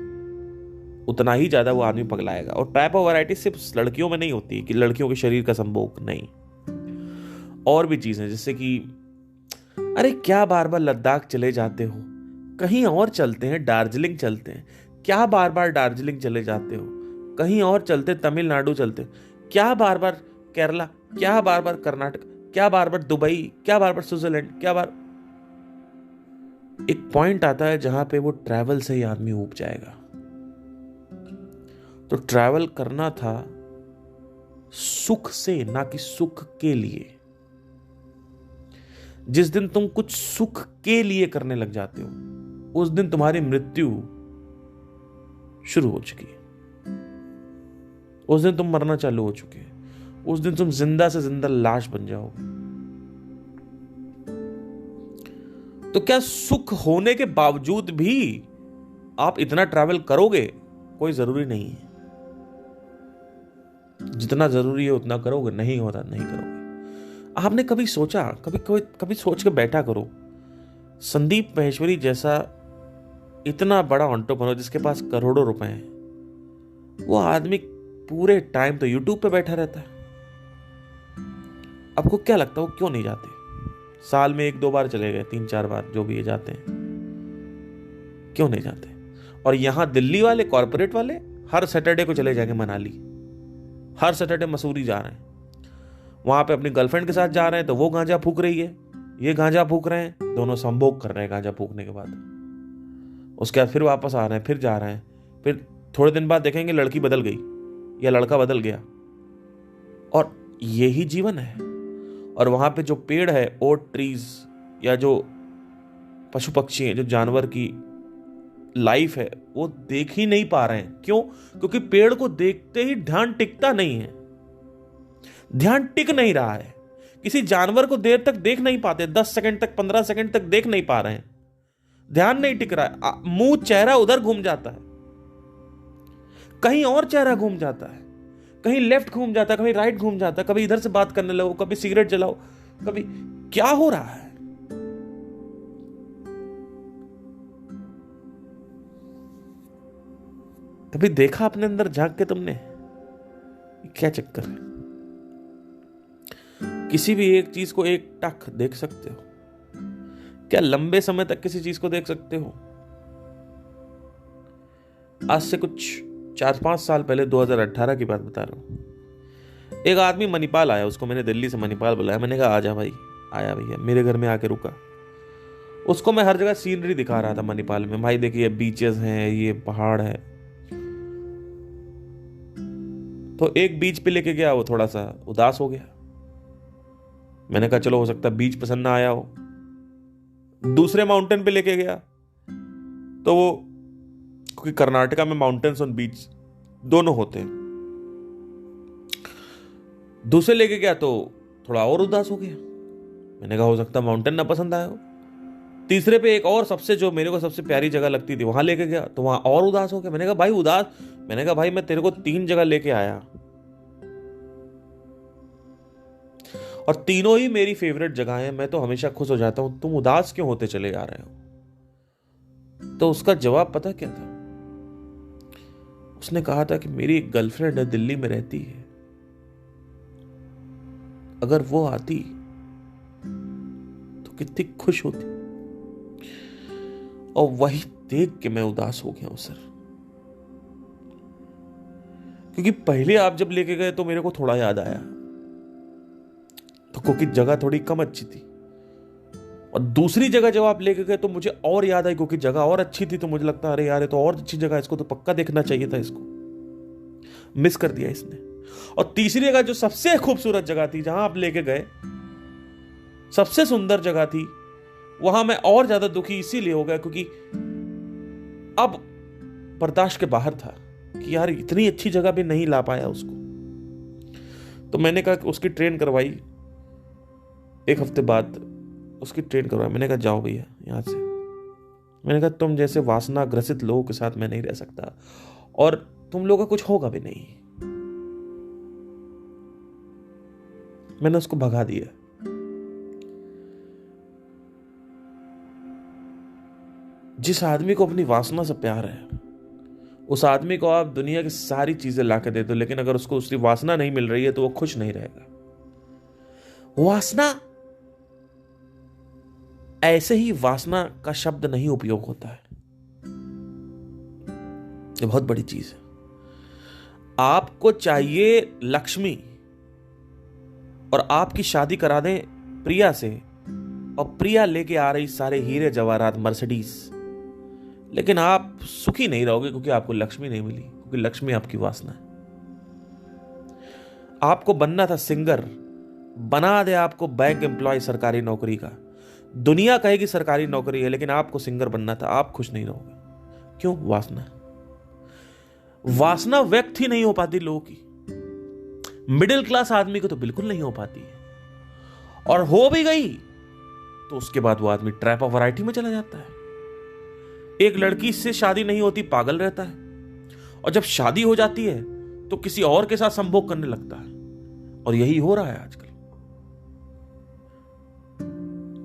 उतना ही ज्यादा वो आदमी पगलाएगा। और ट्रैप ऑफ वैरायटी सिर्फ लड़कियों में नहीं होती कि लड़कियों के शरीर का संभोग, नहीं, और भी चीजें, जैसे कि अरे क्या बार बार लद्दाख चले जाते हो, कहीं और चलते हैं, दार्जिलिंग चलते हैं, क्या बार बार दार्जिलिंग चले जाते हो, कहीं और चलते, तमिलनाडु चलते, क्या बार बार केरला, क्या बार बार कर्नाटक, क्या बार बार दुबई, क्या बार बार स्विट्जरलैंड, क्या बार। एक पॉइंट आता है जहां पे वो ट्रैवल से ही आदमी ऊब जाएगा। तो ट्रैवल करना था सुख से, ना कि सुख के लिए। जिस दिन तुम कुछ सुख के लिए करने लग जाते हो उस दिन तुम्हारी मृत्यु शुरू हो चुकी है। उस दिन तुम मरना चालू हो चुके हैं। उस दिन तुम जिंदा से जिंदा लाश बन जाओगे। तो क्या सुख होने के बावजूद भी आप इतना ट्रैवल करोगे कोई जरूरी नहीं है, जितना जरूरी है उतना करोगे, नहीं होता नहीं करोगे। आपने कभी सोचा, कभी कभी कभी सोच के बैठा करो, संदीप महेश्वरी जैसा इतना बड़ा एंटरप्रेन्योर जिसके पास करोड़ों रुपए हैं, वो आदमी पूरे टाइम तो यूट्यूब पे बैठा रहता है। आपको क्या लगता है वो क्यों नहीं जाते? साल में 1-2 बार चले गए, 3-4 बार जो भी ये जाते हैं, क्यों नहीं जाते? और यहां दिल्ली वाले कॉर्पोरेट वाले हर सैटरडे को चले जाएंगे मनाली, हर सैटरडे मसूरी जा रहे हैं, वहां पे अपनी गर्लफ्रेंड के साथ जा रहे हैं, तो वो गांजा फूक रही है, ये गांजा फूक रहे हैं, दोनों संभोग कर रहे हैं गांजा फूकने के बाद। उसके बाद फिर वापस आ रहे हैं, फिर जा रहे हैं, फिर थोड़े दिन बाद देखेंगे लड़की बदल गई या लड़का बदल गया, और यही जीवन है। और वहां पे जो पेड़ है, ओट ट्रीज, या जो पशु पक्षी हैं, जो जानवर की लाइफ है, वो देख ही नहीं पा रहे हैं। क्यों? क्योंकि पेड़ को देखते ही ध्यान टिकता नहीं है, ध्यान टिक नहीं रहा है। किसी जानवर को देर तक देख नहीं पाते, 10 सेकंड तक, 15 सेकंड तक देख नहीं पा रहे हैं, ध्यान नहीं टिक रहा है। मुंह, चेहरा उधर घूम जाता है, कहीं और चेहरा घूम जाता है, कहीं लेफ्ट घूम जाता है, कहीं राइट घूम जाता है, कभी इधर से बात करने लगो, कभी सिगरेट जलाओ, कभी क्या हो रहा है? कभी देखा अपने अंदर झांक के तुमने? क्या चक्कर है? किसी भी एक चीज को एक टक देख सकते हो क्या? लंबे समय तक किसी चीज को देख सकते हो? आज से कुछ 4-5 साल पहले, 2018 की बात बता रहा हूं, एक आदमी मणिपाल आया, उसको मैंने दिल्ली से मणिपाल बुलाया, मैंने कहा आजा भाई। आया भैया, मेरे घर में आके रुका। उसको मैं हर जगह सीनरी दिखा रहा था मणिपाल में, भाई देखिए बीचेस हैं, ये पहाड़ है। तो एक बीच पे लेके गया, वो थोड़ा सा उदास हो गया। मैंने कहा चलो, हो सकता है बीच पसंद ना आया हो। दूसरे माउंटेन पे लेके गया, तो वो, क्योंकि कर्नाटका में माउंटेन्स और बीच दोनों होते हैं, दूसरे लेके गया तो थोड़ा और उदास हो गया। मैंने कहा हो सकता माउंटेन ना पसंद आया हो। तीसरे पे एक और सबसे, जो मेरे को सबसे प्यारी जगह लगती थी, वहां लेके गया, तो वहां और उदास हो गया। मैंने कहा भाई उदास, मैंने कहा भाई मैं तेरे को 3 जगह लेके आया और तीनों ही मेरी फेवरेट जगह है, मैं तो हमेशा खुश हो जाता हूं, तुम उदास क्यों होते चले जा रहे हो? तो उसका जवाब पता क्या था? उसने कहा था कि मेरी एक गर्लफ्रेंड है, दिल्ली में रहती है, अगर वो आती तो कितनी खुश होती। और वही देख के मैं उदास हो गया हूं सर। क्योंकि पहले आप जब लेके गए तो मेरे को थोड़ा याद आया, तो क्योंकि जगह थोड़ी कम अच्छी थी, और दूसरी जगह जब आप लेके गए तो मुझे और याद आई, क्योंकि जगह और अच्छी थी, तो मुझे लगता अरे यार ये तो और अच्छी जगह है, इसको तो पक्का देखना चाहिए था, इसको मिस कर दिया इसने। और तीसरी जगह जो सबसे खूबसूरत जगह थी, जहां आप लेके गए, सबसे सुंदर जगह थी, वहां मैं और ज्यादा दुखी इसीलिए हो गया क्योंकि अब बर्दाश्त के बाहर था कि यार इतनी अच्छी जगह भी नहीं ला पाया उसको। तो मैंने कहा कि उसकी ट्रेन करवाई, 1 हफ्ते बाद उसकी ट्रेन करवाई। मैंने कहा जाओ भैया यहां से। मैंने कहा तुम जैसे वासना ग्रसित लोगों के साथ मैं नहीं रह सकता, और तुम लोगों का कुछ होगा भी नहीं। मैंने उसको भगा दिया। जिस आदमी को अपनी वासना से प्यार है, उस आदमी को आप दुनिया की सारी चीजें लाके दे दो, लेकिन अगर उसको उसकी वासना नहीं मिल रही है तो वो खुश नहीं रहेगा। वासना, ऐसे ही वासना का शब्द नहीं उपयोग होता है, ये बहुत बड़ी चीज है। आपको चाहिए लक्ष्मी, और आपकी शादी करा दें प्रिया से, और प्रिया लेके आ रही सारे हीरे जवाहरात मर्सिडीज, लेकिन आप सुखी नहीं रहोगे क्योंकि आपको लक्ष्मी नहीं मिली, क्योंकि लक्ष्मी आपकी वासना है। आपको बनना था सिंगर, बना दे आपको बैंक एम्प्लॉय सरकारी नौकरी का। दुनिया कहेगी सरकारी नौकरी है, लेकिन आपको सिंगर बनना था, आप खुश नहीं रहोगे। क्यों? वासना। वासना व्यक्त ही नहीं हो पाती लोगों की। मिडिल क्लास आदमी को तो बिल्कुल नहीं हो पाती है, और हो भी गई तो उसके बाद वो आदमी ट्रैप ऑफ वैरायटी में चला जाता है। एक लड़की से शादी नहीं होती, पागल रहता है, और जब शादी हो जाती है तो किसी और के साथ संभोग करने लगता है। और यही हो रहा है आजकल।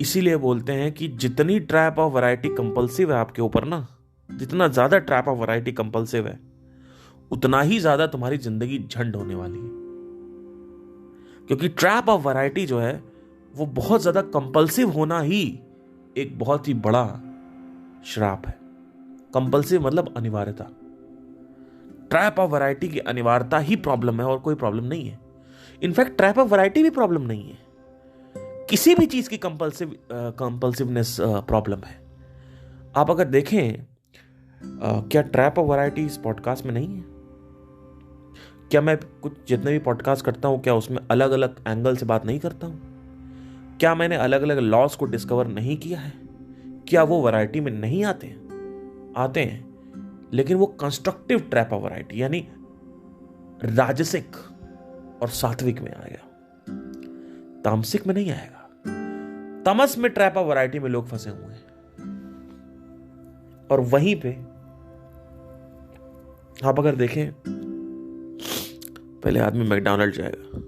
इसीलिए बोलते हैं कि जितनी ट्रैप ऑफ वैरायटी कंपल्सिव है आपके ऊपर ना, जितना ज्यादा ट्रैप ऑफ वैरायटी कंपल्सिव है, उतना ही ज्यादा तुम्हारी जिंदगी झंड होने वाली है। क्योंकि ट्रैप ऑफ वैरायटी जो है वो बहुत ज्यादा कंपल्सिव होना ही एक बहुत ही बड़ा श्राप है। कंपल्सिव मतलब अनिवार्यता। ट्रैप ऑफ वैरायटी की अनिवार्यता ही प्रॉब्लम है और कोई प्रॉब्लम नहीं है। इनफैक्ट ट्रैप ऑफ वैरायटी भी प्रॉब्लम नहीं है, किसी भी चीज की कंपल्सिवनेस प्रॉब्लम है। आप अगर देखें, क्या ट्रैप ऑफ वैरायटी इस पॉडकास्ट में नहीं है? क्या मैं कुछ जितने भी पॉडकास्ट करता हूं, क्या उसमें अलग अलग एंगल से बात नहीं करता हूं? क्या मैंने अलग अलग लॉस को डिस्कवर नहीं किया है? क्या वो वैरायटी में नहीं आते हैं? आते हैं, लेकिन वो कंस्ट्रक्टिव ट्रैप ऑफ वैरायटी यानी राजसिक और सात्विक में आएगा, तामसिक में नहीं आएगा। तमस में ट्रैप ऑफ वैरायटी में लोग फंसे हुए हैं। और वहीं पे आप अगर देखें, पहले आदमी मैकडॉनल्ड जाएगा,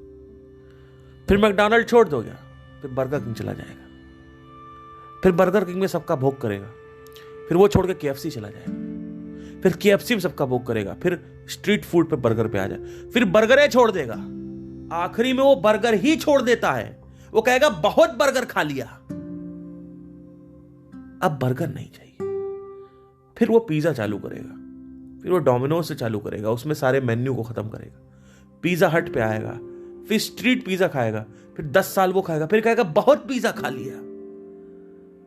फिर मैकडॉनल्ड छोड़ दो गया, फिर बर्गर किंग चला जाएगा, फिर बर्गर किंग में सबका भोग करेगा, फिर वो छोड़ के केएफसी चला जाएगा, फिर केएफसी में सबका भोग करेगा, फिर स्ट्रीट फूड पे बर्गर पे आ जाए, फिर बर्गर छोड़ देगा, आखिरी में वो बर्गर ही छोड़ देता है। वो कहेगा बहुत बर्गर खा लिया, अब बर्गर नहीं चाहिए। फिर वो पिज्जा चालू करेगा, फिर वो डोमिनोज से चालू करेगा, उसमें सारे मेन्यू को खत्म करेगा, पिज्जा हट पे आएगा, फिर स्ट्रीट पिज्जा खाएगा, फिर 10 साल वो खाएगा, फिर कहेगा बहुत पिज्जा खा लिया,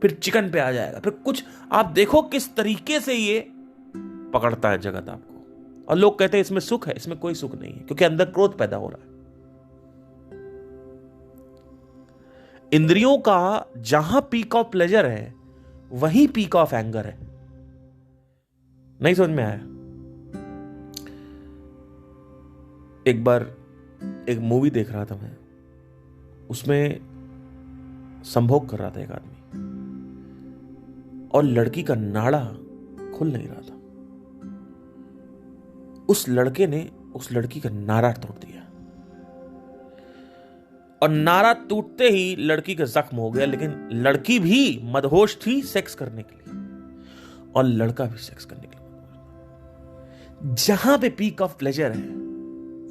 फिर चिकन पे आ जाएगा, फिर कुछ। आप देखो किस तरीके से ये पकड़ता है जगत आपको। और लोग कहते हैं इसमें सुख है, इसमें कोई सुख नहीं है, क्योंकि अंदर क्रोध पैदा हो रहा है। इंद्रियों का जहां पीक ऑफ प्लेजर है वहीं पीक ऑफ एंगर है। नहीं समझ में आया? एक बार एक मूवी देख रहा था मैं, उसमें संभोग कर रहा था एक आदमी, और लड़की का नाड़ा खुल नहीं रहा था। उस लड़के ने उस लड़की का नाड़ा तोड़ दिया, और नाड़ा टूटते ही लड़की का जख्म हो गया। लेकिन लड़की भी मदहोश थी सेक्स करने के लिए, और लड़का भी सेक्स करने के लिए। जहां पे पीक ऑफ प्लेजर है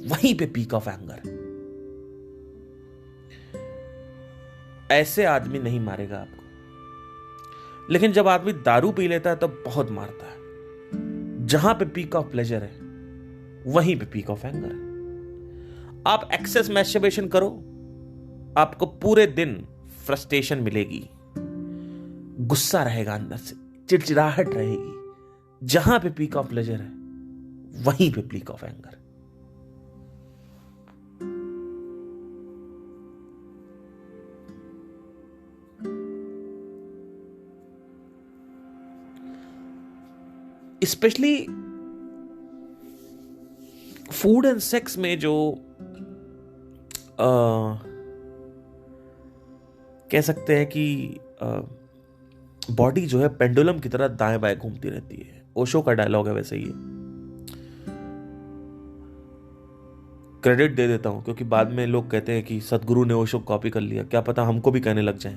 वहीं पे पीक ऑफ एंगर है। ऐसे आदमी नहीं मारेगा आपको, लेकिन जब आदमी दारू पी लेता है तो बहुत मारता है। जहां पे पीक ऑफ प्लेजर है वहीं पे पीक ऑफ एंगर है। आप एक्सेस मैस्टरबेशन करो, आपको पूरे दिन फ्रस्ट्रेशन मिलेगी, गुस्सा रहेगा, अंदर से चिड़चिड़ाहट रहेगी। जहां पे पीक ऑफ प्लेजर है वहीं पे peak of anger. Specially food and sex में जो कह सकते हैं कि बॉडी जो है पेंडुलम की तरह दाएं बाएं घूमती रहती है। ओशो का डायलॉग है वैसे ही। क्रेडिट दे देता हूं क्योंकि बाद में लोग कहते हैं कि सदगुरु ने ओशो कॉपी कर लिया, क्या पता हमको भी कहने लग जाएं।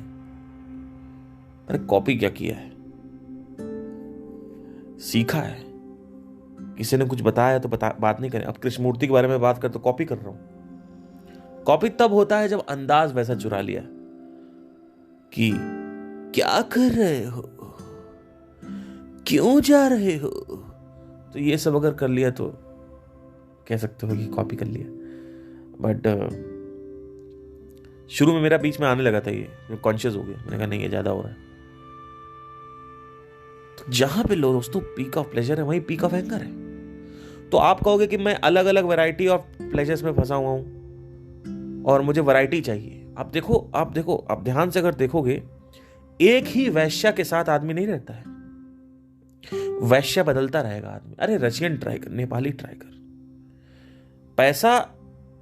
अरे कॉपी क्या किया है, सीखा है। किसी ने कुछ बताया तो बात नहीं करें। अब कृष्णमूर्ति के बारे में बात कर तो कॉपी कर रहा हूं। कॉपी तब होता है जब अंदाज वैसा चुरा लिया कि क्या कर रहे हो, क्यों जा रहे हो, तो ये सब अगर कर लिया तो कह सकते हो कि कॉपी कर लिया। बट शुरू में मेरा बीच में आने लगा था, ये कॉन्शियस हो गया, मैंने कहा नहीं ये ज्यादा हो रहा है। तो जहां पे लो दोस्तों पीक ऑफ प्लेजर है वहीं पीक ऑफ एंगर है। तो आप कहोगे कि मैं अलग अलग वैरायटी ऑफ प्लेजर्स में फंसा हुआ हूं और मुझे वैरायटी चाहिए। आप देखो आप ध्यान से अगर देखोगे, एक ही वैश्या के साथ आदमी नहीं रहता है, वैश्या बदलता रहेगा आदमी। अरे रशियन ट्राई कर, नेपाली ट्राई कर। पैसा,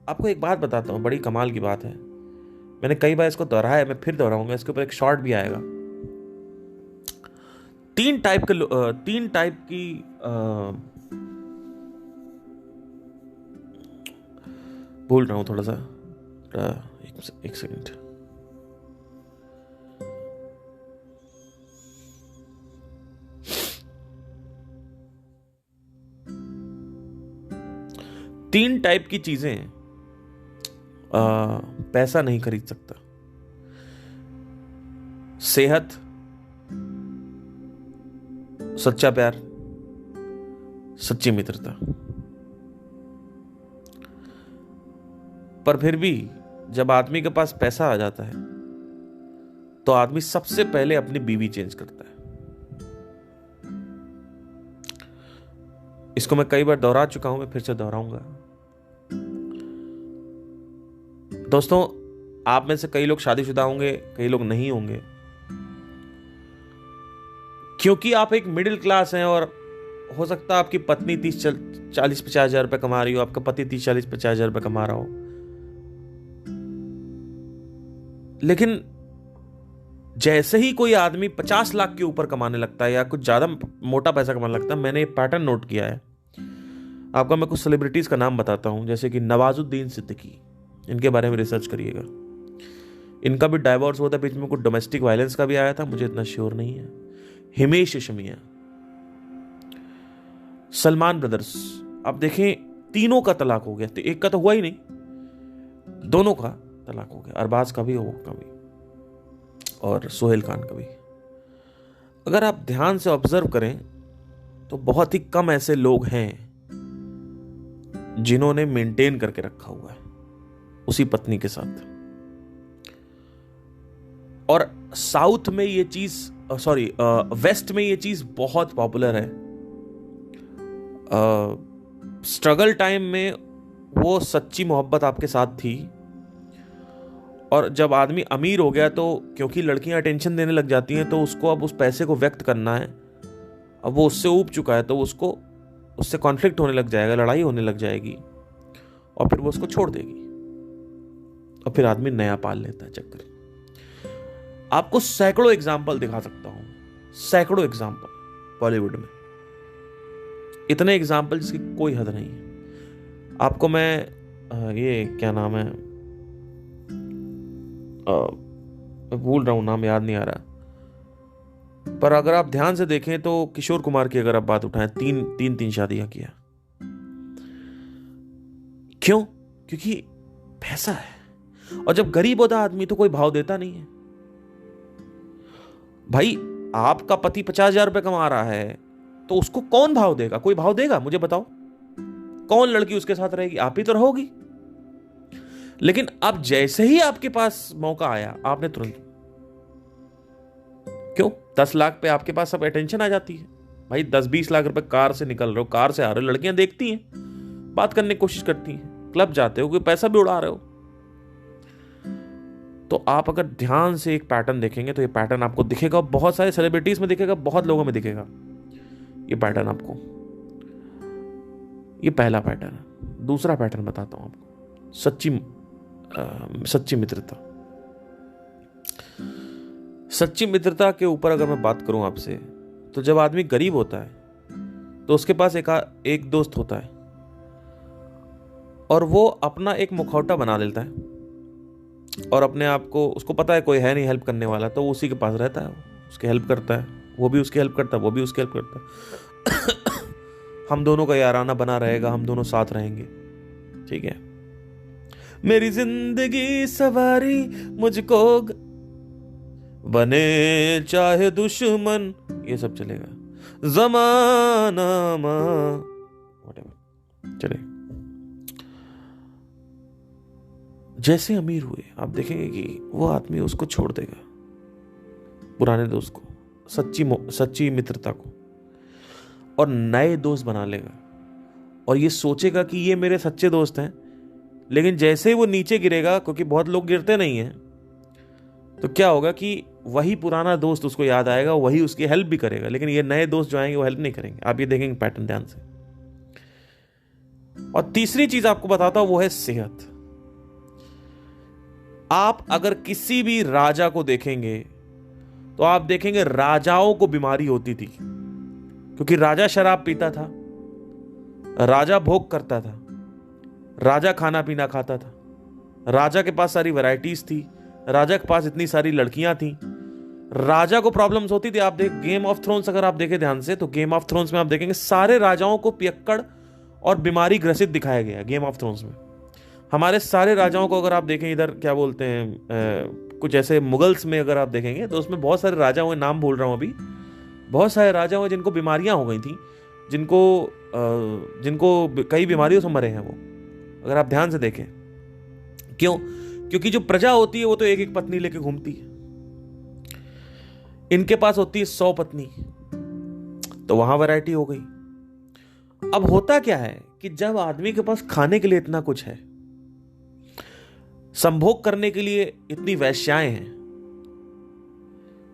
आपको एक बात बताता हूं, बड़ी कमाल की बात है, मैंने कई बार इसको दोहराया, मैं फिर दोहराऊंगा, इसके ऊपर एक शॉर्ट भी आएगा। तीन टाइप की बोल रहा हूं थोड़ा सा, एक सेकंड। तीन टाइप की चीजें पैसा नहीं खरीद सकता। सेहत, सच्चा प्यार, सच्ची मित्रता। पर फिर भी जब आदमी के पास पैसा आ जाता है तो आदमी सबसे पहले अपनी बीवी चेंज करता है। इसको मैं कई बार दोहरा चुका हूं, मैं फिर से दोहराऊंगा। दोस्तों, आप में से कई लोग शादीशुदा होंगे, कई लोग नहीं होंगे, क्योंकि आप एक मिडिल क्लास हैं और हो सकता है आपकी पत्नी 30-40-50 हजार रुपये कमा रही हो, आपका पति 30-40-50 हजार रुपये कमा रहा हो, लेकिन जैसे ही कोई आदमी 50 लाख के ऊपर कमाने लगता है या कुछ ज्यादा मोटा पैसा कमाने लगता है, मैंने एक पैटर्न नोट किया है। आपका मैं कुछ सेलिब्रिटीज का नाम बताता हूं, जैसे कि नवाजुद्दीन सिद्दीकी, इनके बारे में रिसर्च करिएगा। इनका भी डाइवोर्स हुआ था, बीच में कुछ डोमेस्टिक वायलेंस का भी आया था, मुझे इतना श्योर नहीं है। हिमेश रेशमिया, सलमान ब्रदर्स, आप देखें तीनों का तलाक हो गया, तो एक का तो हुआ ही नहीं, दोनों का तलाक हो गया। अरबाज का भी हो, कभी, और सोहेल खान का भी। अगर आप ध्यान से ऑब्जर्व करें तो बहुत ही कम ऐसे लोग हैं जिन्होंने मेंटेन करके रखा हुआ है उसी पत्नी के साथ। और साउथ में ये चीज, वेस्ट में ये चीज बहुत पॉपुलर है। स्ट्रगल टाइम में वो सच्ची मोहब्बत आपके साथ थी, और जब आदमी अमीर हो गया तो क्योंकि लड़कियां अटेंशन देने लग जाती हैं तो उसको अब उस पैसे को व्यक्त करना है। अब वो उससे ऊब चुका है तो उसको उससे कॉन्फ्लिक्ट होने लग जाएगा, लड़ाई होने लग जाएगी, और फिर वो उसको छोड़ देगी, और फिर आदमी नया पाल लेता है चक्कर। आपको सैकड़ों एग्जाम्पल दिखा सकता हूं, सैकड़ों एग्जाम्पल बॉलीवुड में, इतने एग्जाम्पल जिसकी कोई हद नहीं है। आपको मैं ये क्या नाम है, मैं भूल रहा हूं, नाम याद नहीं आ रहा, पर अगर आप ध्यान से देखें तो किशोर कुमार की अगर आप बात उठाएं, तीन शादियां किया। क्यों? क्योंकि पैसा है, और जब गरीब होता आदमी तो कोई भाव देता नहीं है। भाई, आपका पति 50,000 रुपए कमा रहा है तो उसको कौन भाव देगा? कोई भाव देगा? मुझे बताओ, कौन लड़की उसके साथ रहेगी? आप ही तो रहोगी। लेकिन अब जैसे ही आपके पास मौका आया, आपने तुरंत, क्यों? 10 लाख पे आपके पास सब अटेंशन आ जाती है। भाई 10-20 लाख रुपए कार से निकल रहे हो, कार से आ रहे हो, लड़कियां देखती हैं, बात करने की कोशिश करती हैं, क्लब जाते हो, कोई पैसा भी उड़ा रहे हो। तो आप अगर ध्यान से एक पैटर्न देखेंगे तो ये पैटर्न आपको दिखेगा, बहुत सारे सेलिब्रिटीज में दिखेगा, बहुत लोगों में दिखेगा ये पैटर्न आपको। ये पहला पैटर्न है। दूसरा पैटर्न बताता हूं आपको, सच्ची मित्रता। सच्ची मित्रता के ऊपर अगर मैं बात करूं आपसे, तो जब आदमी गरीब होता है तो उसके पास एक दोस्त होता है, और वो अपना एक मुखौटा बना लेता है, और अपने आप को, उसको पता है कोई है नहीं हेल्प करने वाला, तो उसी के पास रहता है, उसकी हेल्प करता है, वो भी उसकी हेल्प करता है, वो भी उसकी हेल्प करता है। हम दोनों का याराना बना रहेगा, हम दोनों साथ रहेंगे, ठीक है। मेरी जिंदगी सवारी मुझको बने चाहे दुश्मन, ये सब चलेगा, जमाना चले। जैसे अमीर हुए आप देखेंगे कि वो आदमी उसको छोड़ देगा, पुराने दोस्त को, सच्ची मित्रता को, और नए दोस्त बना लेगा, और ये सोचेगा कि ये मेरे सच्चे दोस्त हैं। लेकिन जैसे ही वो नीचे गिरेगा, क्योंकि बहुत लोग गिरते नहीं हैं, तो क्या होगा कि वही पुराना दोस्त उसको याद आएगा, वही उसकी हेल्प भी करेगा, लेकिन ये नए दोस्त जो आएंगे वो हेल्प नहीं करेंगे। आप ये देखेंगे पैटर्न ध्यान से। और तीसरी चीज आपको बताता हूं, वो है सेहत। आप अगर किसी भी राजा को देखेंगे तो आप देखेंगे राजाओं को बीमारी होती थी, क्योंकि राजा शराब पीता था, राजा भोग करता था, राजा खाना पीना खाता था, राजा के पास सारी वैरायटीज थी, राजा के पास इतनी सारी लड़कियां थी, राजा को प्रॉब्लम्स होती थी। आप देख गेम ऑफ थ्रोन्स अगर आप देखें ध्यान से, तो गेम ऑफ थ्रोन्स में आप देखेंगे सारे राजाओं को पियक्कड़ और बीमारी ग्रसित दिखाया गया है गेम ऑफ थ्रोन्स में। हमारे सारे राजाओं को अगर आप देखें, इधर क्या बोलते हैं, कुछ ऐसे मुगल्स में अगर आप देखेंगे तो उसमें बहुत सारे राजा हुए, नाम भूल रहा हूं अभी, बहुत सारे राजा हुए जिनको बीमारियां हो गई थी, जिनको कई बीमारियों से मरे हैं वो, अगर आप ध्यान से देखें। क्यों? क्योंकि जो प्रजा होती है वो तो एक एक पत्नी लेके घूमती है, इनके पास होती है 100 पत्नी, तो वहां वैरायटी हो गई। अब होता क्या है कि जब आदमी के पास खाने के लिए इतना कुछ है, संभोग करने के लिए इतनी वैश्याएं हैं,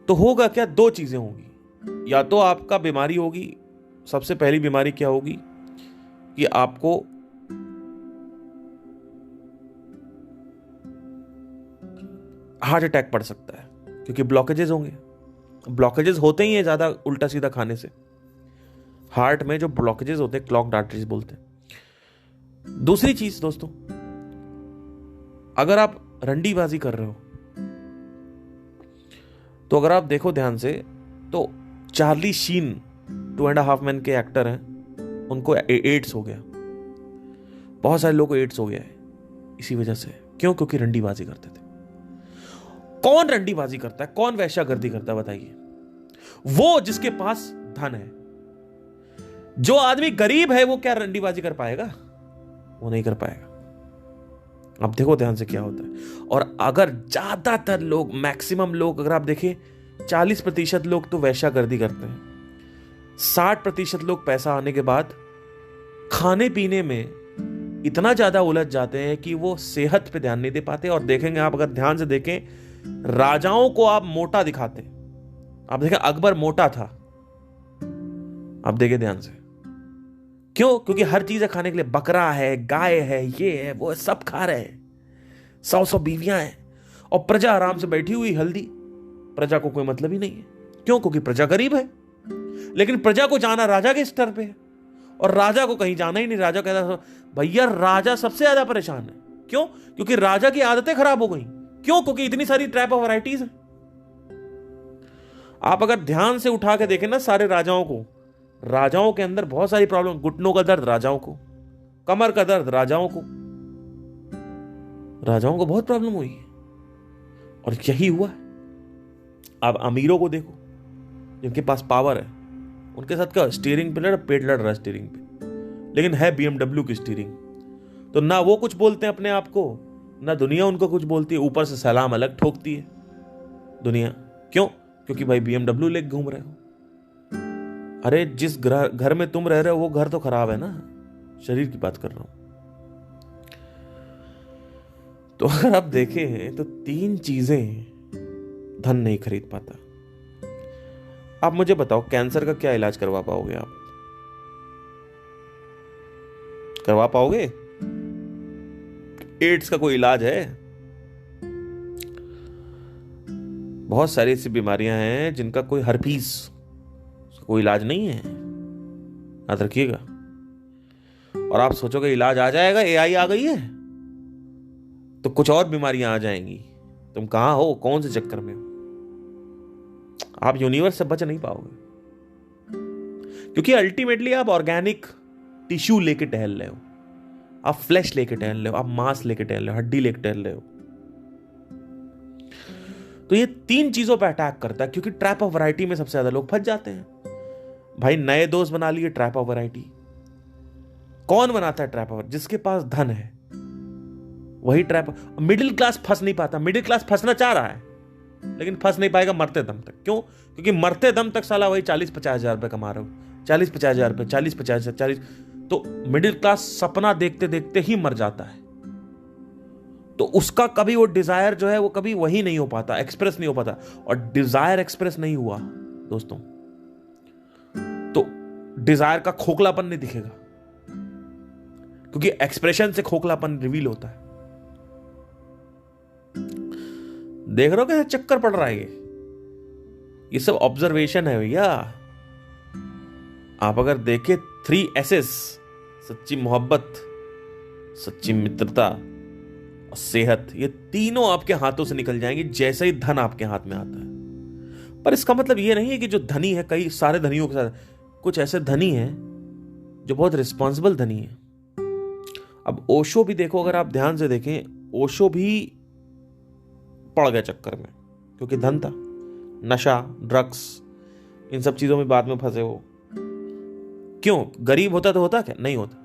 तो होगा क्या? 2 चीजें होंगी। या तो आपका बीमारी होगी, सबसे पहली बीमारी क्या होगी कि आपको हार्ट अटैक पड़ सकता है, क्योंकि ब्लॉकेजेस होंगे। ब्लॉकेजेस होते ही हैं ज्यादा उल्टा सीधा खाने से, हार्ट में जो ब्लॉकेजेस होते हैं क्लॉग्ड आर्टरीज बोलते हैं। दूसरी चीज दोस्तों, अगर आप रंडीबाजी कर रहे हो, तो अगर आप देखो ध्यान से, तो चार्ली शीन 2.5 मैन के एक्टर हैं, उनको एड्स हो गया। बहुत सारे लोगों को एड्स हो गया है इसी वजह से। क्यों? क्योंकि रंडीबाजी करते थे। कौन रंडीबाजी करता है, कौन वेश्यागर्दी करता है बताइए? वो जिसके पास धन है। जो आदमी गरीब है वो क्या रंडीबाजी कर पाएगा? वो नहीं कर पाएगा। अब देखो ध्यान से क्या होता है। और अगर ज्यादातर लोग, मैक्सिमम लोग, अगर आप देखें 40% लोग तो वेश्यागर्दी करते हैं, 60% लोग पैसा आने के बाद खाने पीने में इतना ज्यादा उलझ जाते हैं कि वो सेहत पे ध्यान नहीं दे पाते। और देखेंगे आप, अगर ध्यान से देखें, राजाओं को आप मोटा दिखाते, आप देखें अकबर मोटा था, आप देखें ध्यान से। क्यों? क्योंकि हर चीज है खाने के लिए, बकरा है, गाय है, ये है, वो है, सब खा रहे हैं, 100 बीवियां हैं, और प्रजा आराम से बैठी हुई हल्दी। प्रजा को कोई मतलब ही नहीं है। क्यों? क्योंकि प्रजा गरीब है। लेकिन प्रजा को जाना राजा के स्तर पे है, और राजा को कहीं जाना ही नहीं। राजा कहता भैया, राजा सबसे ज्यादा परेशान है। क्यों? क्योंकि राजा की आदतें खराब हो गई। क्यों? क्योंकि इतनी सारी टाइप ऑफ वैरायटीज है। आप अगर ध्यान से उठा के देखें ना सारे राजाओं को, राजाओं के अंदर बहुत सारी प्रॉब्लम। घुटनों का दर्द राजाओं को, कमर का दर्द राजाओं को, राजाओं को बहुत प्रॉब्लम हुई है। और यही हुआ है। आप अमीरों को देखो, जिनके पास पावर है, उनके साथ क्या, स्टीयरिंग पे लड़, पेट लड़ रहा है स्टीयरिंग पे, लेकिन है BMW की स्टीयरिंग। तो ना वो कुछ बोलते हैं अपने आप को, ना दुनिया उनको कुछ बोलती है। ऊपर से सलाम अलग ठोकती है दुनिया। क्यों? क्योंकि भाई BMW लेके घूम रहे हो। अरे जिस घर में तुम रह रहे हो वो घर तो खराब है ना, शरीर की बात कर रहा हूं। तो अगर आप देखें तो 3 चीजें धन नहीं खरीद पाता। आप मुझे बताओ, कैंसर का क्या इलाज करवा पाओगे आप? करवा पाओगे? एड्स का कोई इलाज है? बहुत सारी ऐसी बीमारियां हैं जिनका कोई, हर्पीस, कोई इलाज नहीं है, याद रखिएगा। और आप सोचोगे इलाज आ जाएगा, AI आ गई है तो कुछ और बीमारियां आ जाएंगी। तुम कहां हो, कौन से चक्कर में हो? आप यूनिवर्स से बच नहीं पाओगे, क्योंकि अल्टीमेटली आप ऑर्गेनिक टिश्यू लेके टहल रहे हो, आप फ्लैश लेके टहल रहे हो, आप मांस लेके टहल रहे हो, हड्डी लेके टहल रहे हो। तो ये 3 चीजों पे अटैक करता है, क्योंकि ट्रैप ऑफ वैरायटी में सबसे ज्यादा लोग फंस जाते हैं। भाई नए दोस्त बना लिए, ट्रैप ऑफ वैरायटी। कौन बनाता है ट्रैप ऑफ? जिसके पास धन है वही ट्रैप। मिडिल क्लास फंस नहीं पाता। मिडिल क्लास फंसना चाह रहा है लेकिन फंस नहीं पाएगा मरते दम तक। क्यों? क्योंकि मरते दम तक साला वही 40-50 हजार रुपए कमा रहे हो, 40-50 हजार रुपए, 40-50 40। तो मिडिल क्लास सपना देखते देखते ही मर जाता है। तो उसका कभी वो डिजायर जो है वो कभी वही नहीं हो पाता, एक्सप्रेस नहीं हो पाता। और डिजायर एक्सप्रेस नहीं हुआ दोस्तों तो डिजायर का खोखलापन नहीं दिखेगा, क्योंकि एक्सप्रेशन से खोखलापन रिवील होता है। देख रहे हो कैसे चक्कर पड़ रहा है ये? ये सब ऑब्जर्वेशन है भैया। आप अगर देखें 3 S's, सच्ची मोहब्बत, सच्ची मित्रता और सेहत, ये तीनों आपके हाथों से निकल जाएंगे जैसे ही धन आपके हाथ में आता है। पर इसका मतलब ये नहीं है कि जो धनी है, कई सारे धनियों के साथ कुछ ऐसे धनी हैं जो बहुत रिस्पॉन्सिबल धनी है। अब ओशो भी देखो, अगर आप ध्यान से देखें, ओशो भी पड़ गए चक्कर में, क्योंकि धन था, नशा, ड्रग्स, इन सब चीजों में बाद में फंसे हो। क्यों? गरीब होता तो होता क्या? नहीं होता।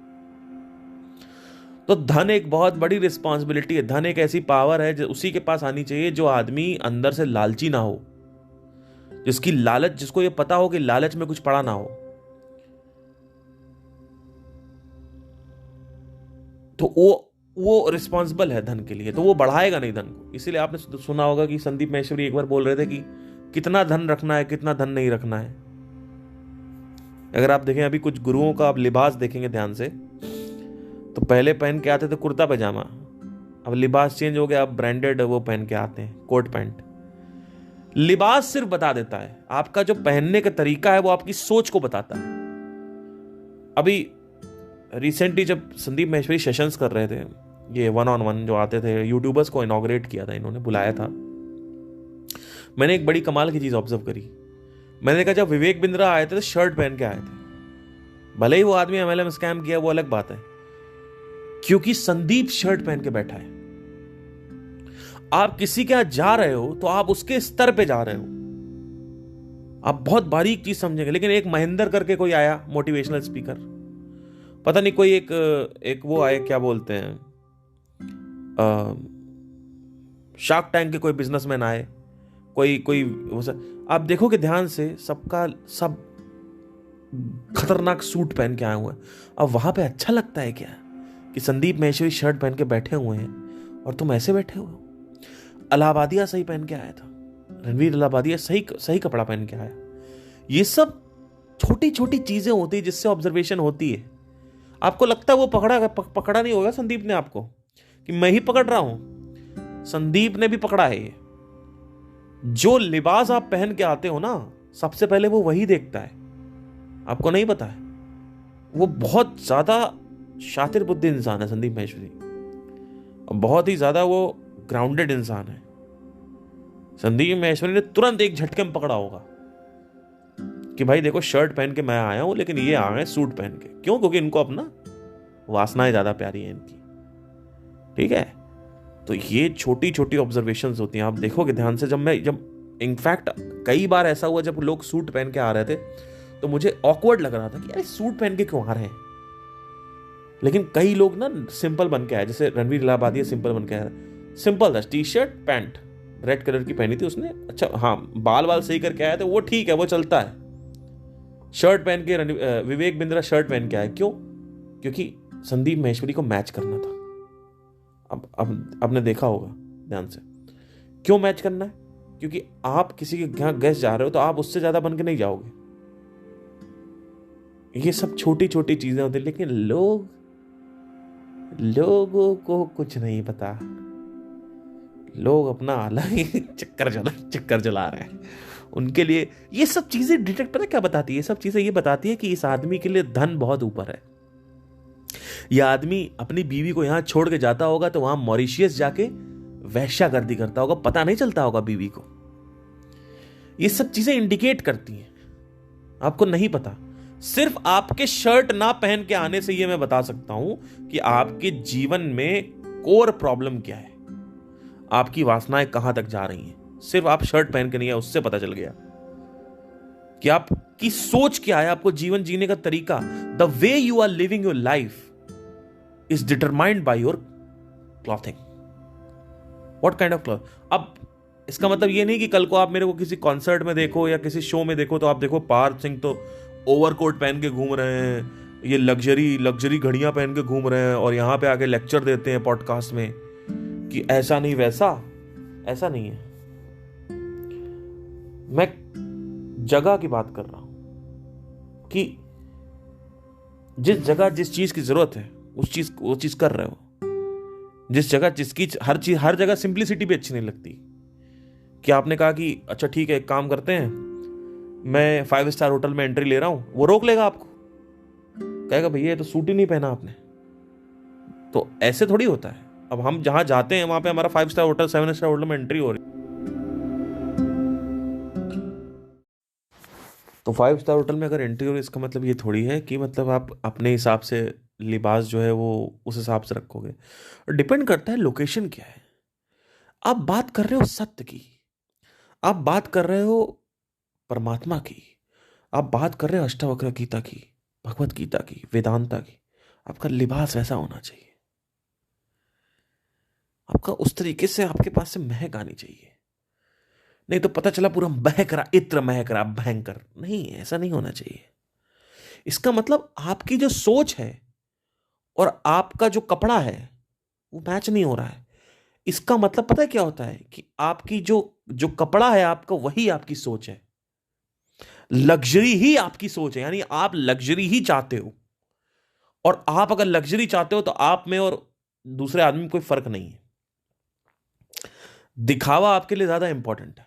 तो धन एक बहुत बड़ी रिस्पॉन्सिबिलिटी है। धन एक ऐसी पावर है जो उसी के पास आनी चाहिए जो आदमी अंदर से लालची ना हो, जिसकी लालच, जिसको ये पता हो कि लालच में कुछ पड़ा ना हो। तो वो रिस्पॉन्सिबल है धन के लिए, तो वो बढ़ाएगा नहीं धन को। इसीलिए आपने सुना होगा कि संदीप माहेश्वरी एक बार बोल रहे थे कि कितना धन रखना है, कितना धन नहीं रखना है। अगर आप देखें, अभी कुछ गुरुओं का आप लिबास देखेंगे ध्यान से, तो पहले पहन के आते थे कुर्ता पैजामा, अब लिबास चेंज हो गया, अब ब्रांडेड वो पहन के आते हैं, कोट पैंट। लिबास सिर्फ बता देता है, आपका जो पहनने का तरीका है वो आपकी सोच को बताता है। अभी रिसेंटली जब संदीप माहेश्वरी सेशंस कर रहे थे, ये 1-on-1 जो आते थे, यूट्यूबर्स को इनॉग्रेट किया था, इन्होंने बुलाया था, मैंने एक बड़ी कमाल की चीज ऑब्जर्व करी। मैंने देखा जब विवेक बिंद्रा आए थे तो शर्ट पहन के आए थे। भले ही वो आदमी MLM स्कैम किया, वो अलग बात है, क्योंकि संदीप शर्ट पहन के बैठा है। आप किसी के यहाँ जा रहे हो तो आप उसके स्तर पे जा रहे हो, आप बहुत बारीक चीज समझेंगे। लेकिन एक महेंद्र करके कोई आया, मोटिवेशनल स्पीकर, पता नहीं कोई एक वो आए, क्या बोलते हैं, शार्क टैंक के कोई बिजनेसमैन आए, कोई वो आप देखोगे ध्यान से, सब खतरनाक सूट पहन के आए हुए हैं। अब वहां पे अच्छा लगता है क्या कि संदीप माहेश्वरी शर्ट पहन के बैठे हुए हैं और तुम ऐसे बैठे हो? इलाहाबादिया सही पहन के आया था, रणवीर इलाहाबादिया सही कपड़ा पहन के आया। ये सब छोटी छोटी चीजें होती है जिससे ऑब्जर्वेशन होती है। आपको लगता है वो पकड़ा नहीं होगा संदीप ने आपको, कि मैं ही पकड़ रहा हूं? संदीप ने भी पकड़ा है। ये जो लिबास आप पहन के आते हो ना, सबसे पहले वो वही देखता है, आपको नहीं पता है। वो बहुत ज्यादा शातिर बुद्धि इंसान है संदीप माहेश्वरी, और बहुत ही ज्यादा वो ग्राउंडेड इंसान है। संदीप माहेश्वरी ने तुरंत एक झटके में पकड़ा होगा कि भाई देखो, शर्ट पहन के मैं आया हूं, लेकिन ये आ गए सूट पहन के। क्यों? क्योंकि इनको अपना वासनाएं ज्यादा प्यारी है इनकी, ठीक है। तो ये छोटी छोटी ऑब्जर्वेशंस होती हैं, आप देखोगे ध्यान से। जब इनफैक्ट कई बार ऐसा हुआ जब लोग सूट पहन के आ रहे थे तो मुझे ऑकवर्ड लग रहा था कि यार सूट पहन के क्यों आ रहे हैं। लेकिन कई लोग ना सिंपल बन के आए, जैसे रणवीर इलाहाबादी सिंपल बन के आया, सिंपल था, टी-शर्ट पैंट रेड कलर की पहनी थी उसने, अच्छा हाँ, बाल सही करके आया, तो वो ठीक है, वो चलता है। शर्ट पहन के विवेक बिंद्रा शर्ट पहन के आए, क्यों? क्योंकि संदीप माहेश्वरी को मैच करना था। अब आपने देखा होगा ध्यान से, क्यों मैच करना है? क्योंकि आप किसी के यहाँ गेस्ट जा रहे हो तो आप उससे ज्यादा बन के नहीं जाओगे। ये सब छोटी छोटी चीजें होती, लेकिन लोगों को कुछ नहीं पता। लोग अपना अलग ही चक्कर चला रहे हैं। उनके लिए ये सब चीजें डिटेक्ट पता क्या बताती है? ये सब चीजें ये बताती है कि इस आदमी के लिए धन बहुत ऊपर है। यह आदमी अपनी बीवी को यहां छोड़ के जाता होगा तो वहां मॉरिशियस जाके वेश्यागर्दी करता होगा, पता नहीं चलता होगा बीवी को। ये सब चीजें इंडिकेट करती हैं, आपको नहीं पता। सिर्फ आपके शर्ट ना पहन के आने से ये मैं बता सकता हूं कि आपके जीवन में कोर प्रॉब्लम क्या है, आपकी वासनाएं कहां तक जा रही हैं। सिर्फ आप शर्ट पहन के नहीं है, उससे पता चल गया कि आपकी सोच क्या है, आपको जीवन जीने का तरीका। The way you are living your life is determined by your clothing. What kind of cloth. अब इसका मतलब ये नहीं कि कल को आप मेरे को किसी कॉन्सर्ट में देखो या किसी शो में देखो तो आप देखो पार्थ सिंह तो ओवरकोट पहन के घूम रहे हैं, ये लग्जरी घड़ियां पहन के घूम रहे हैं और यहां पे आके लेक्चर देते हैं पॉडकास्ट में कि ऐसा नहीं वैसा। ऐसा नहीं है। मैं जगह की बात कर रहा हूं कि जिस जगह जिस चीज की जरूरत है वो चीज कर रहे हो। जिस जगह जिसकी हर जगह सिंप्लिसिटी भी अच्छी नहीं लगती। कि आपने कहा कि अच्छा ठीक है, एक काम करते हैं, मैं 5 स्टार होटल में एंट्री ले रहा हूं, वो रोक लेगा आपको, कहेगा भैया ये तो सूट ही नहीं पहना आपने। तो ऐसे थोड़ी होता है। अब हम जहां जाते हैं वहां पे हमारा 5 स्टार होटल 7 स्टार होटल में एंट्री हो रही, तो 5 स्टार होटल में अगर एंट्री हो रही, इसका मतलब ये थोड़ी है कि मतलब आप अपने हिसाब से लिबास जो है वो उस हिसाब से रखोगे। डिपेंड करता है लोकेशन क्या है। आप बात कर रहे हो सत्य की, आप बात कर रहे हो परमात्मा की, आप बात कर रहे हो अष्टावक्र गीता की, भगवत गीता की, वेदांता की, आपका लिबास वैसा होना चाहिए। आपका उस तरीके से आपके पास से महक आनी चाहिए। नहीं तो पता चला पूरा महक रहा, इत्र महक रहा, भयंकर। नहीं, ऐसा नहीं होना चाहिए। इसका मतलब आपकी जो सोच है और आपका जो कपड़ा है वो मैच नहीं हो रहा है। इसका मतलब पता है क्या होता है कि आपकी जो जो कपड़ा है आपका, वही आपकी सोच है। लग्जरी ही आपकी सोच है, यानी आप लग्जरी ही चाहते हो। और आप अगर लग्जरी चाहते हो तो आप में और दूसरे आदमी में कोई फर्क नहीं है। दिखावा आपके लिए ज्यादा इंपॉर्टेंट है।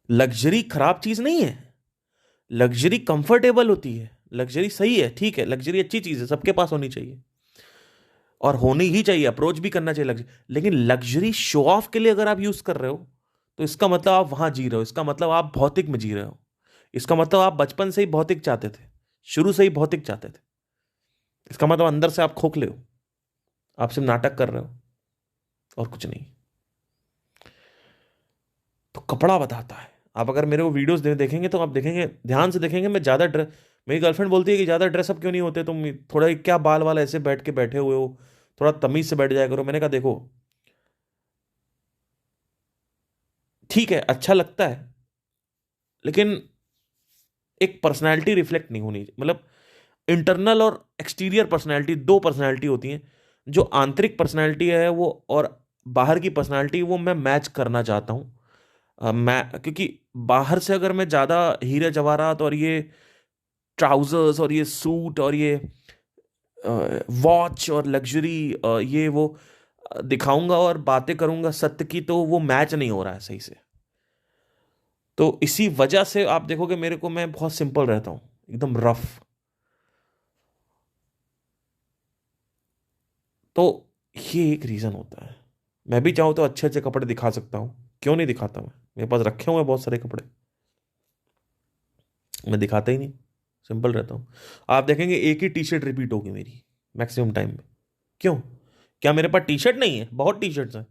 लग्जरी खराब चीज नहीं है, लग्जरी कंफर्टेबल होती है, लग्जरी सही है, ठीक है, लग्जरी अच्छी चीज है, सबके पास होनी चाहिए और होनी ही चाहिए, अप्रोच भी करना चाहिए लग्जरी। लेकिन लग्जरी शो ऑफ के लिए अगर आप यूज कर रहे हो तो इसका मतलब आप वहां जी रहे हो, इसका मतलब आप भौतिक में जी रहे हो, इसका मतलब आप बचपन से ही भौतिक चाहते थे, शुरू से ही भौतिक चाहते थे। इसका मतलब अंदर से आप खोखले हो, आप सिर्फ नाटक कर रहे हो और कुछ नहीं। तो कपड़ा बताता है। आप अगर मेरे को वीडियोस देखेंगे तो आप देखेंगे, ध्यान से देखेंगे, मैं ज्यादा ड्रेस, मेरी गर्लफ्रेंड बोलती है कि ज्यादा ड्रेसअप क्यों नहीं होते तुम, थोड़ा क्या बाल वाल ऐसे बैठ के बैठे हुए हो, थोड़ा तमीज से बैठ जाया करो। मैंने कहा देखो ठीक है, अच्छा लगता है, लेकिन एक पर्सनैलिटी रिफ्लेक्ट नहीं होनी, मतलब इंटरनल और एक्सटीरियर पर्सनैलिटी, दो पर्सनैलिटी होती हैं। जो आंतरिक पर्सनैलिटी है वो और बाहर की पर्सनैलिटी, वो मैं मैच करना चाहता हूँ। मैं क्योंकि बाहर से अगर मैं ज़्यादा हीरे जवाहरात और ये ट्राउजर्स और ये सूट और ये वॉच और लग्जरी ये वो दिखाऊंगा और बातें करूंगा सत्य की, तो वो मैच नहीं हो रहा है सही से। तो इसी वजह से आप देखोगे मेरे को, मैं बहुत सिंपल रहता हूँ, एकदम रफ। तो ये एक रीज़न होता है। मैं भी चाहूँ तो अच्छे अच्छे कपड़े दिखा सकता हूँ, क्यों नहीं दिखाता, मैं मेरे पास रखे हुए हैं बहुत सारे कपड़े, मैं दिखाता ही नहीं, सिंपल रहता हूँ। आप देखेंगे एक ही टी शर्ट रिपीट होगी मेरी मैक्सिमम टाइम में। क्यों? क्या मेरे पास टी शर्ट नहीं है? बहुत टी शर्ट्स हैं,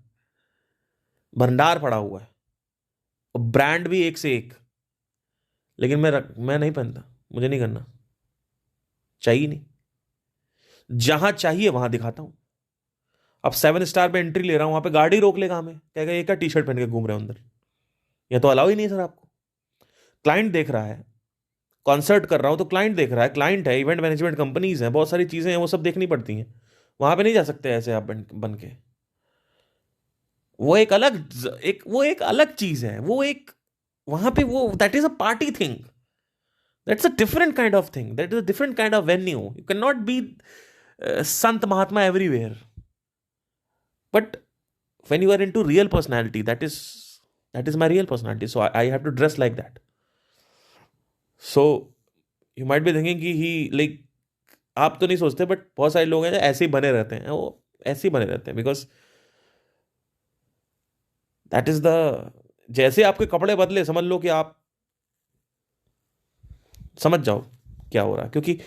भंडार पड़ा हुआ है, और ब्रांड भी एक से एक। लेकिन मैं नहीं पहनता, मुझे नहीं करना, चाहिए नहीं। जहां चाहिए वहां दिखाता हूं। अब 7 स्टार पे एंट्री ले रहा हूं, वहां पे गाड़ी रोक लेगा हमें, कहेगा ये क्या टी शर्ट पहन के घूम रहे हो अंदर, ये तो अलाउ ही नहीं है सर आपको। क्लाइंट देख रहा है, कॉन्सर्ट कर रहा हूं तो क्लाइंट देख रहा है, क्लाइंट है, इवेंट मैनेजमेंट कंपनीज हैं, बहुत सारी चीजें हैं, वो सब देखनी पड़ती हैं। वहां पे नहीं जा सकते ऐसे आप बन के। वो एक अलग, वो एक अलग चीज है, वो एक, वहां पे वो that is a party thing, that's a different kind of thing, that is a different kind of venue. You can not be sant mahatma everywhere, but when you are into real personality, that is my real personality, so I have to dress like that. So you might be thinking कि ही like, आप तो नहीं सोचते but बहुत सारे लोग हैं जो ऐसे ही बने रहते हैं, वो ऐसे ही बने रहते हैं, बिकॉज दैट इज द, जैसे आपके कपड़े बदले समझ लो कि आप समझ जाओ क्या हो रहा है। क्योंकि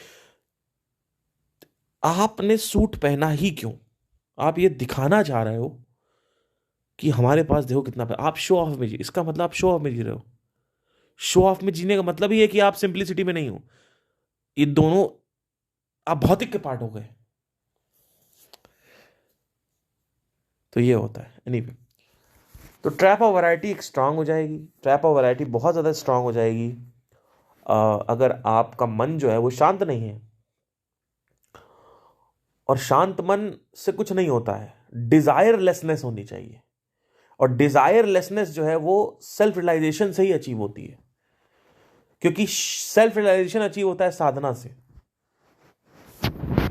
आपने सूट पहना ही क्यों? आप ये दिखाना चाह रहे हो कि हमारे पास देखो कितना आप शो ऑफ में जी, इसका मतलब आप शो ऑफ में जी रहे हो। शो ऑफ में जीने का मतलब ही है कि आप सिंप्लिसिटी में नहीं हो। ये दोनों आप भौतिक के पार्ट हो गए। तो ये होता है एनीवे। तो ट्रैप ऑफ वैरायटी एक स्ट्रांग हो जाएगी, ट्रैप ऑफ वैरायटी बहुत ज़्यादा स्ट्रांग हो जाएगी अगर आपका मन जो है वो शांत नहीं है। और शांत मन से कुछ नहीं होता है, डिजायरलेसनेस होनी चाहिए। और डिजायरलेसनेस जो है वो सेल्फ रियलाइजेशन से ही अचीव होती है, क्योंकि सेल्फ रियलाइजेशन अचीव होता है साधना से।